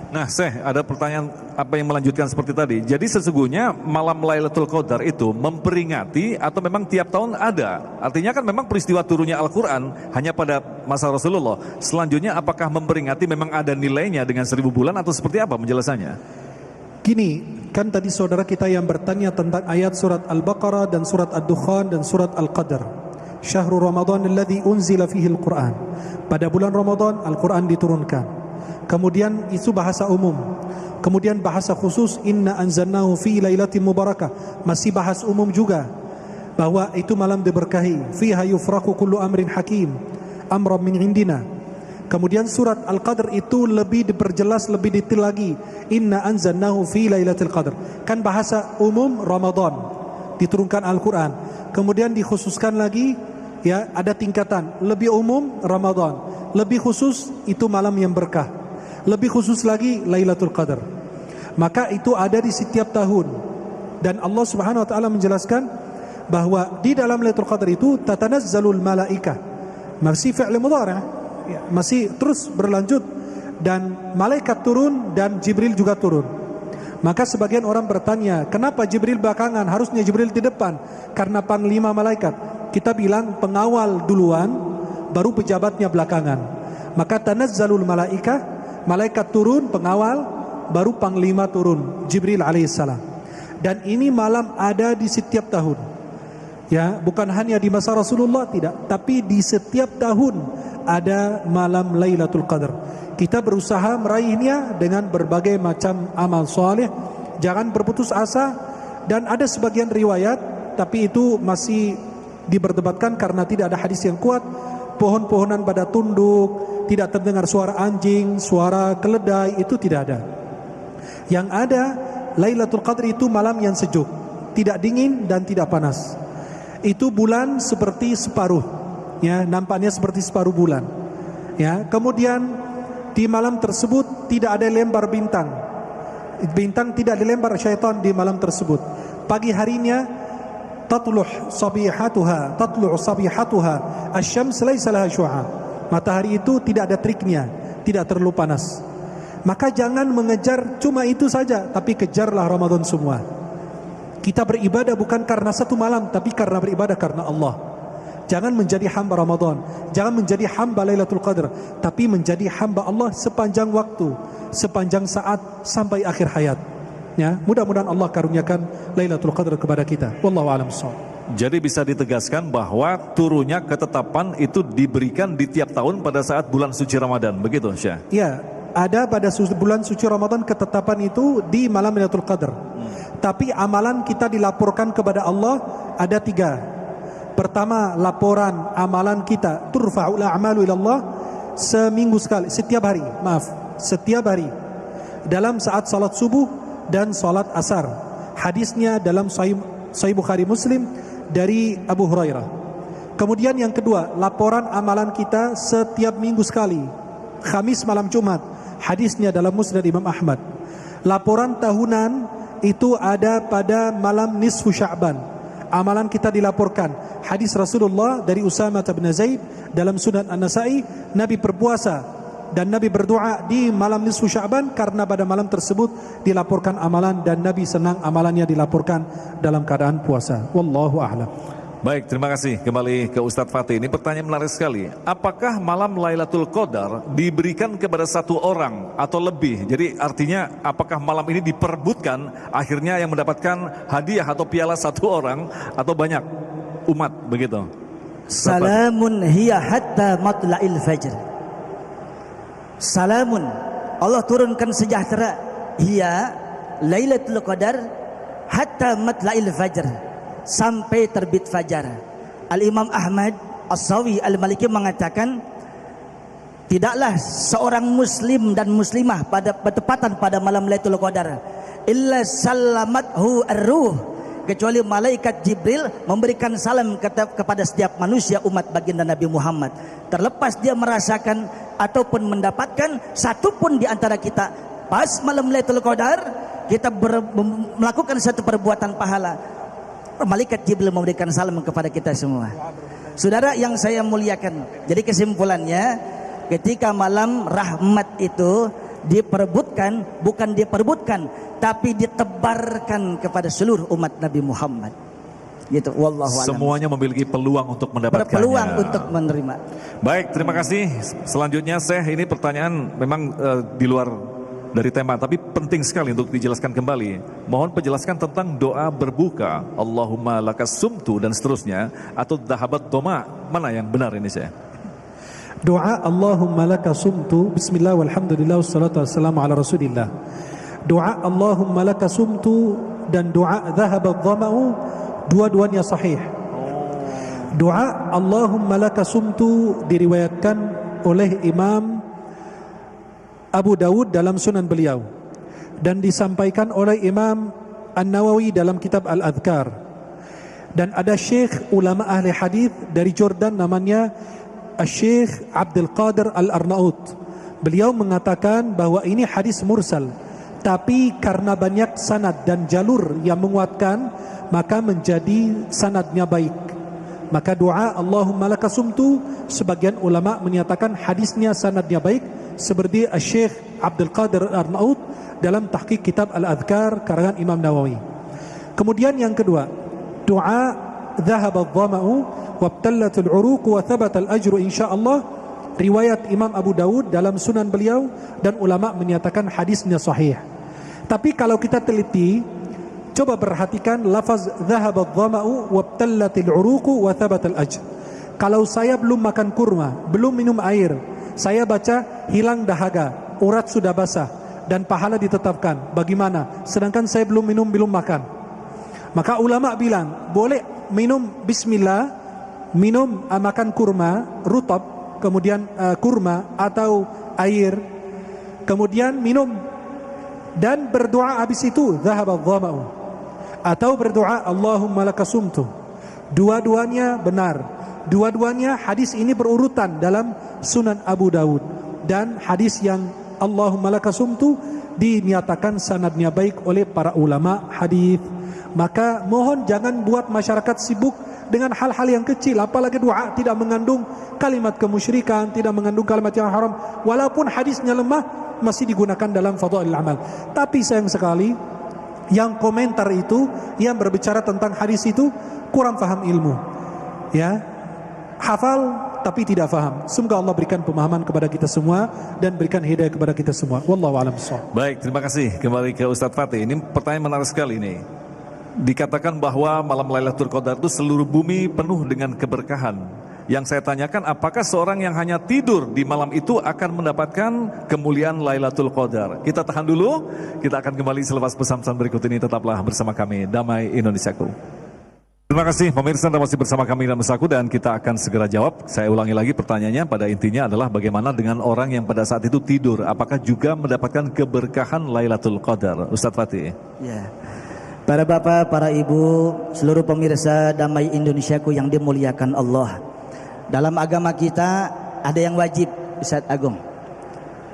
Nah, Syekh, ada pertanyaan apa yang melanjutkan seperti tadi. Jadi sesungguhnya malam Lailatul Qadar itu memperingati atau memang tiap tahun ada? Artinya kan memang peristiwa turunnya Al-Quran hanya pada masa Rasulullah. Selanjutnya apakah memperingati memang ada nilainya dengan 1000 bulan atau seperti apa penjelasannya? Gini, kan tadi saudara kita yang bertanya tentang ayat surat Al-Baqarah dan surat Ad-Dukhan dan surat Al-Qadar. Syahrul Ramadan alladzi unzila fihi Al-Quran. Pada bulan Ramadan Al-Quran diturunkan. Kemudian itu bahasa umum. Kemudian bahasa khusus inna anzalnahu fi lailatin mubarakah. Masih bahas umum juga bahwa itu malam diberkahi. Fiha yufraqu kullu amrin hakim amran min indina. Kemudian surat Al-Qadr itu lebih diperjelas, lebih detail lagi. Inna anzalnahu fi lailatul qadr. Kan bahasa umum Ramadan diturunkan Al-Quran. Kemudian dikhususkan lagi, ya, ada tingkatan. Lebih umum Ramadan, lebih khusus itu malam yang berkah, lebih khusus lagi Lailatul Qadar. Maka itu ada di setiap tahun. Dan Allah Subhanahu wa taala menjelaskan bahwa di dalam Lailatul Qadar itu tatanazzalul malaikah. Masih fi'il mudhari', ya, masih terus berlanjut, dan malaikat turun dan Jibril juga turun. Maka sebagian orang bertanya, kenapa Jibril belakangan? Harusnya Jibril di depan, karena panglima malaikat. Kita bilang pengawal duluan, baru pejabatnya belakangan. Maka tanazzalul malaikah, malaikat turun, pengawal, baru panglima turun, Jibril alaihissalam. Dan ini malam ada di setiap tahun. Ya, bukan hanya di masa Rasulullah, tidak, tapi di setiap tahun ada malam Lailatul Qadar. Kita berusaha meraihnya dengan berbagai macam amal soleh. Jangan berputus asa. Dan ada sebagian riwayat, tapi itu masih diperdebatkan karena tidak ada hadis yang kuat. Pohon-pohonan pada tunduk, tidak terdengar suara anjing, suara keledai, itu tidak ada. Yang ada, Lailatul Qadar itu malam yang sejuk, tidak dingin dan tidak panas. Itu bulan seperti separuh, ya, nampaknya seperti separuh bulan. Ya, kemudian di malam tersebut tidak ada lembar bintang. Bintang tidak dilempar syaitan di malam tersebut. Pagi harinya tatluh sabihatuha, asy-syams laisa laha syu'a. Matahari itu tidak ada triknya, tidak terlalu panas. Maka jangan mengejar cuma itu saja, tapi kejarlah Ramadan semua. Kita beribadah bukan karena satu malam, tapi karena beribadah karena Allah. Jangan menjadi hamba Ramadan, jangan menjadi hamba Lailatul Qadar, tapi menjadi hamba Allah sepanjang waktu, sepanjang saat sampai akhir hayat. Ya, mudah-mudahan Allah karuniakan Lailatul Qadar kepada kita. Wallahu a'lam bishawab. Jadi bisa ditegaskan bahwa turunnya ketetapan itu diberikan di tiap tahun pada saat bulan suci Ramadan, begitu Syekh? Ya, ada pada bulan suci Ramadan ketetapan itu di malam Lailatul Qadar. Tapi amalan kita dilaporkan kepada Allah ada 3. Pertama, laporan amalan kita turfa'ul a'malu ila Allah seminggu sekali, setiap hari dalam saat salat subuh dan salat asar. Hadisnya dalam Sahih Bukhari Muslim dari Abu Hurairah. Kemudian yang kedua, laporan amalan kita setiap minggu sekali, Khamis malam Jumat. Hadisnya dalam Musnad Imam Ahmad. Laporan tahunan itu ada pada malam nisfu Sya'ban. Amalan kita dilaporkan. Hadis Rasulullah dari Usamah bin Zaid dalam Sunan An-Nasa'i, Nabi berpuasa dan Nabi berdoa di malam nisfu Sya'ban karena pada malam tersebut dilaporkan amalan dan Nabi senang amalannya dilaporkan dalam keadaan puasa. Wallahu a'lam. Baik, terima kasih. Kembali ke Ustadz Fatih. Ini pertanyaan menarik sekali. Apakah malam Lailatul Qadar diberikan kepada satu orang atau lebih? Jadi artinya apakah malam ini diperebutkan, akhirnya yang mendapatkan hadiah atau piala satu orang atau banyak umat begitu? Salamun hiya hatta matla'il fajr. Salamun, Allah turunkan sejahtera, hiya Lailatul Qadar hatta matla'il fajr, sampai terbit fajar. Al-Imam Ahmad As-Sawi Al-Maliki mengatakan, tidaklah seorang muslim dan muslimah pada bertepatan pada malam Lailatul Qadar illa sallamathu ar-ruh, kecuali malaikat Jibril memberikan salam kepada setiap manusia umat baginda Nabi Muhammad, terlepas dia merasakan ataupun mendapatkan. Satu pun di antara kita pas malam Lailatul Qadar kita melakukan satu perbuatan pahala, malaikat Jibril memberikan salam kepada kita semua. Saudara yang saya muliakan, jadi kesimpulannya, ketika malam rahmat itu diperebutkan, bukan diperebutkan, tapi ditebarkan kepada seluruh umat Nabi Muhammad. Gitu, wallahu a'lam. Semuanya memiliki peluang untuk mendapatkannya. Berpeluang untuk menerima. Baik, terima kasih. Selanjutnya, Syekh, ini pertanyaan memang di luar dari tema, tapi penting sekali untuk dijelaskan kembali. Mohon penjelaskan tentang doa berbuka, Allahumma lakas sumtu dan seterusnya, atau dhahabat doma. Mana yang benar ini, Syekh? Doa Allahumma laka sumtu, bismillah walhamdulillah wassalatu wassalamu ala rasulillah. Doa Allahumma laka sumtu dan doa dhahabat dhama'u, dua-duanya sahih. Doa Allahumma laka sumtu diriwayatkan oleh Imam Abu Dawud dalam sunan beliau dan disampaikan oleh Imam An-Nawawi dalam kitab Al-Adhkar, dan ada syekh ulama ahli hadis dari Jordan namanya Syekh Abdul Qadir Al-Arnaut. Beliau mengatakan bahwa ini hadis mursal, tapi karena banyak sanad dan jalur yang menguatkan, maka menjadi sanadnya baik. Maka doa Allahumma laka sumtu, sebagian ulama menyatakan hadisnya sanadnya baik, seperti Syekh Abdul Qadir Al-Arnaut dalam tahqiq kitab Al-Adhkar karangan Imam Nawawi. Kemudian yang kedua, doa dhahaba adh-dhama'u wabtallatul uruq wa thabata al-ajru insyaallah, riwayat Imam Abu Dawud dalam sunan beliau, dan ulama menyatakan hadisnya sahih. Tapi kalau kita teliti, coba perhatikan lafaz dhahaba adh-dhama'u wabtallatil uruq wa thabata al-ajr. Kalau saya belum makan kurma, belum minum air, saya baca hilang dahaga, urat sudah basah dan pahala ditetapkan. Bagaimana? Sedangkan saya belum minum, belum makan. Maka ulama bilang boleh minum bismillah, minum makan kurma rutab, kemudian kurma atau air, kemudian minum dan berdoa habis itu dhahaba adh-dhama'u, atau berdoa Allahumma laka sumtu. Dua-duanya benar. Dua-duanya hadis ini berurutan dalam Sunan Abu Dawud, dan hadis yang Allahumma laka sumtu dinyatakan sanadnya baik oleh para ulama hadis. Maka mohon jangan buat masyarakat sibuk dengan hal-hal yang kecil, apalagi doa tidak mengandung kalimat kemusyrikan, tidak mengandung kalimat yang haram, walaupun hadisnya lemah masih digunakan dalam fadhailul amal. Tapi sayang sekali yang komentar itu, yang berbicara tentang hadis itu kurang paham ilmu, ya, hafal tapi tidak faham. Semoga Allah berikan pemahaman kepada kita semua dan berikan hidayah kepada kita semua. Wallahu a'lam bishawab. Baik, terima kasih. Kembali ke Ustadz Fatih. Ini pertanyaan menarik sekali ini. Dikatakan bahwa malam Lailatul Qadar itu seluruh bumi penuh dengan keberkahan. Yang saya tanyakan, apakah seorang yang hanya tidur di malam itu akan mendapatkan kemuliaan Lailatul Qadar? Kita tahan dulu. Kita akan kembali selepas pesan-pesan berikut ini. Tetaplah bersama kami, Damai Indonesiaku. Terima kasih pemirsa, Anda masih bersama kami dalam Besaku, dan kita akan segera jawab. Saya ulangi lagi pertanyaannya, pada intinya adalah bagaimana dengan orang yang pada saat itu tidur, apakah juga mendapatkan keberkahan Lailatul Qadar? Ustadz Fatih. Ya. Para bapak, para ibu, seluruh pemirsa Damai Indonesiaku yang dimuliakan Allah. Dalam agama kita ada yang wajib, Ustadz Agung.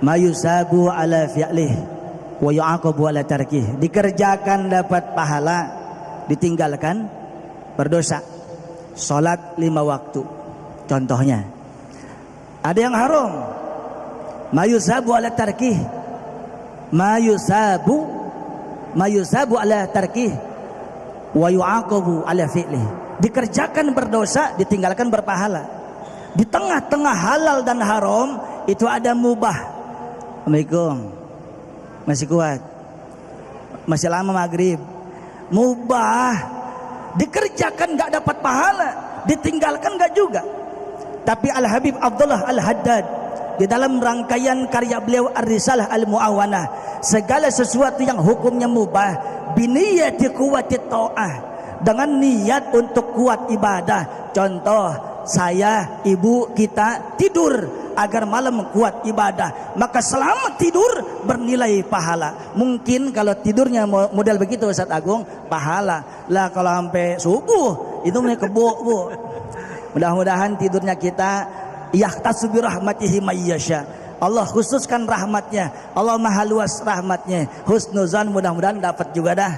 Ma yusabu ala fi'lih wa yu'aqabu ala tarkih. Dikerjakan dapat pahala, ditinggalkan berdosa. Salat 5 waktu contohnya. Ada yang haram, ma yusabu ala tarkih, ma yusabu ala tarkih wa yu'aqabu ala fi'lih. dikerjakan berdosa, ditinggalkan berpahala. Di tengah-tengah halal dan haram itu ada mubah. Assalamualaikum. Masih kuat? Masih lama maghrib. Mubah dikerjakan gak dapat pahala, ditinggalkan gak juga. Tapi Al-Habib Abdullah Al-Haddad di dalam rangkaian karya beliau Ar-Risalah Al-Mu'awanah, segala sesuatu yang hukumnya mubah biniyati quwwati ta'ah, dengan niat untuk kuat ibadah. Contoh, saya, ibu kita tidur agar malam kuat ibadah, maka selama tidur bernilai pahala. Mungkin kalau tidurnya model begitu Ustaz Agung, pahala lah. Kalau sampai subuh itu mulai kebo, Bu. Mudah-mudahan tidurnya kita yahtasu bi rahmatihi mayyasha. Allah khususkan rahmatnya, Allah maha luas rahmatnya. Husnuzan, mudah-mudahan dapat juga dah.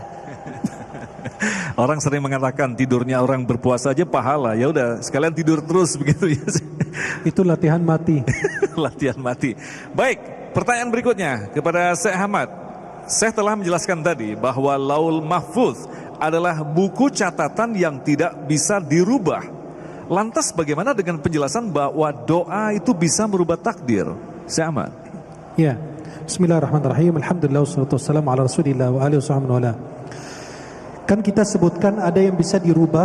Orang sering mengatakan tidurnya orang berpuasa aja pahala. Ya udah, sekalian tidur terus begitu ya. Itu latihan mati. Latihan mati. Baik, pertanyaan berikutnya kepada Syekh Ahmad. Syekh telah menjelaskan tadi bahwa Laul Mahfuz adalah buku catatan yang tidak bisa dirubah. Lantas bagaimana dengan penjelasan bahwa doa itu bisa merubah takdir? Syekh Ahmad. Ya. Bismillahirrahmanirrahim. Alhamdulillah wassalatu wassalamu ala Rasulillah wa alihi wasallam. Kan kita sebutkan ada yang bisa dirubah,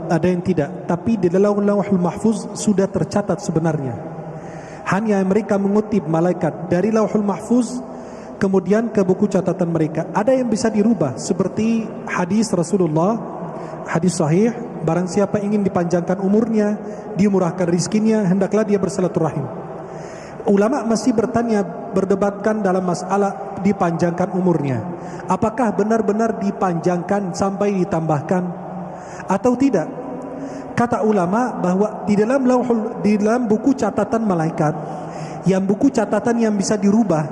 ada yang tidak. Tapi di dalam Lauhul Mahfuz sudah tercatat sebenarnya. Hanya mereka mengutip malaikat dari Lauhul Mahfuz kemudian ke buku catatan mereka. Ada yang bisa dirubah seperti hadis Rasulullah, hadis sahih, barang siapa ingin dipanjangkan umurnya, dimurahkan rizkinya, hendaklah dia bersilaturahim. Ulama masih bertanya, berdebatkan dalam masalah dipanjangkan umurnya. Apakah benar-benar dipanjangkan sampai ditambahkan atau tidak? Kata ulama bahwa di dalam buku catatan malaikat, yang buku catatan yang bisa dirubah,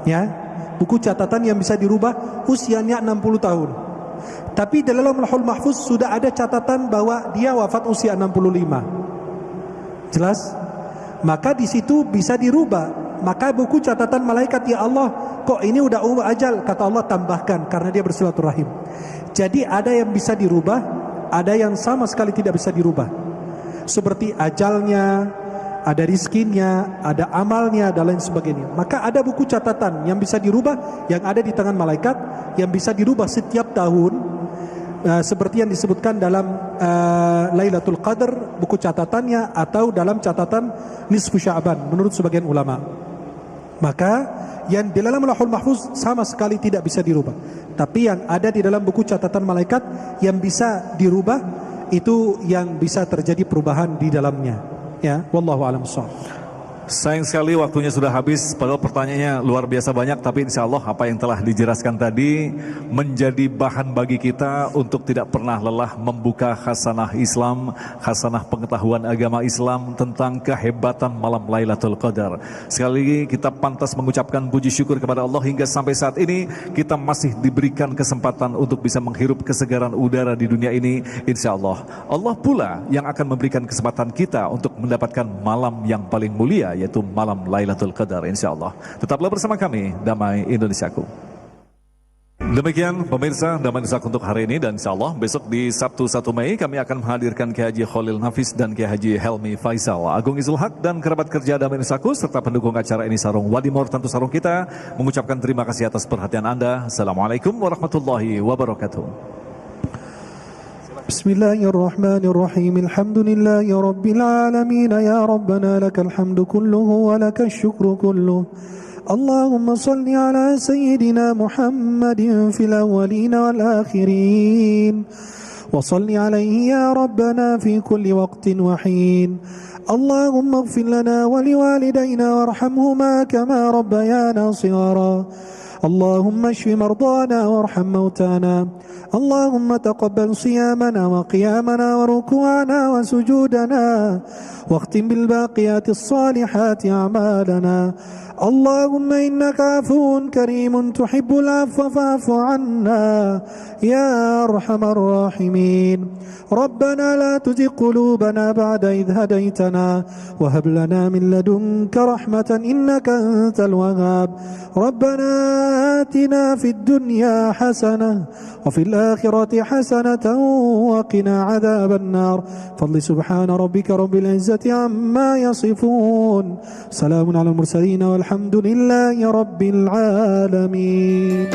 ya, buku catatan yang bisa dirubah usianya 60 tahun. Tapi dalam Lauhul Mahfuz sudah ada catatan bahwa dia wafat usia 65. Jelas? Maka di situ bisa dirubah. Maka buku catatan malaikat, ya Allah, kok ini udah ajal, kata Allah tambahkan karena dia bersilaturahim. Jadi ada yang bisa dirubah, ada yang sama sekali tidak bisa dirubah. Seperti ajalnya, ada rizkinya, ada amalnya, dan lain sebagainya. Maka ada buku catatan yang bisa dirubah, yang ada di tangan malaikat, yang bisa dirubah setiap tahun. Seperti yang disebutkan dalam Lailatul Qadar, buku catatannya, atau dalam catatan nisfu Sya'ban menurut sebagian ulama. Maka yang di dalam Lauhul Mahfuz sama sekali tidak bisa dirubah. Tapi yang ada di dalam buku catatan malaikat yang bisa dirubah, itu yang bisa terjadi perubahan di dalamnya. Ya, wallahu a'lam bishawab. Sayang sekali waktunya sudah habis, padahal pertanyaannya luar biasa banyak, tapi insya Allah apa yang telah dijelaskan tadi menjadi bahan bagi kita untuk tidak pernah lelah membuka khasanah Islam, khasanah pengetahuan agama Islam tentang kehebatan malam Lailatul Qadar. Sekali lagi kita pantas mengucapkan puji syukur kepada Allah hingga sampai saat ini kita masih diberikan kesempatan untuk bisa menghirup kesegaran udara di dunia ini. Insya Allah, Allah pula yang akan memberikan kesempatan kita untuk mendapatkan malam yang paling mulia, yaitu malam Lailatul Qadar, insyaallah. Tetaplah bersama kami, Damai Indonesiaku. Demikian pemirsa Damai Indonesiaku untuk hari ini, dan insyaallah besok di Sabtu 1 Mei kami akan menghadirkan Kiai Haji Khalil Nafis dan Kiai Haji Helmi Faisal, Agung Izul Haq dan kerabat kerja Damai Indonesiaku serta pendukung acara ini Sarung Wadimor, tentu sarung kita, mengucapkan terima kasih atas perhatian Anda. Assalamualaikum warahmatullahi wabarakatuh. بسم الله الرحمن الرحيم الحمد لله رب العالمين يا ربنا لك الحمد كله ولك الشكر كله اللهم صل على سيدنا محمد في الأولين والآخرين وصل عليه يا ربنا في كل وقت وحين اللهم اغفر لنا ولوالدينا وارحمهما كما ربيانا صغارا اللهم اشف مرضانا وارحم موتانا اللهم تقبل صيامنا وقيامنا وركوعنا وسجودنا واختم بالباقيات الصالحات أعمالنا اللهم إنك عفو كريم تحب العفو فاعف عنا يا أرحم الراحمين ربنا لا تزغ قلوبنا بعد إذ هديتنا وهب لنا من لدنك رحمة إنك أنت الوهاب ربنا آتنا في الدنيا حسنة وفي الآخرة حسنة وقنا عذاب النار. فضل سبحان ربك رب العزة عما يصفون، سلام على المرسلين والحمد لله رب العالمين.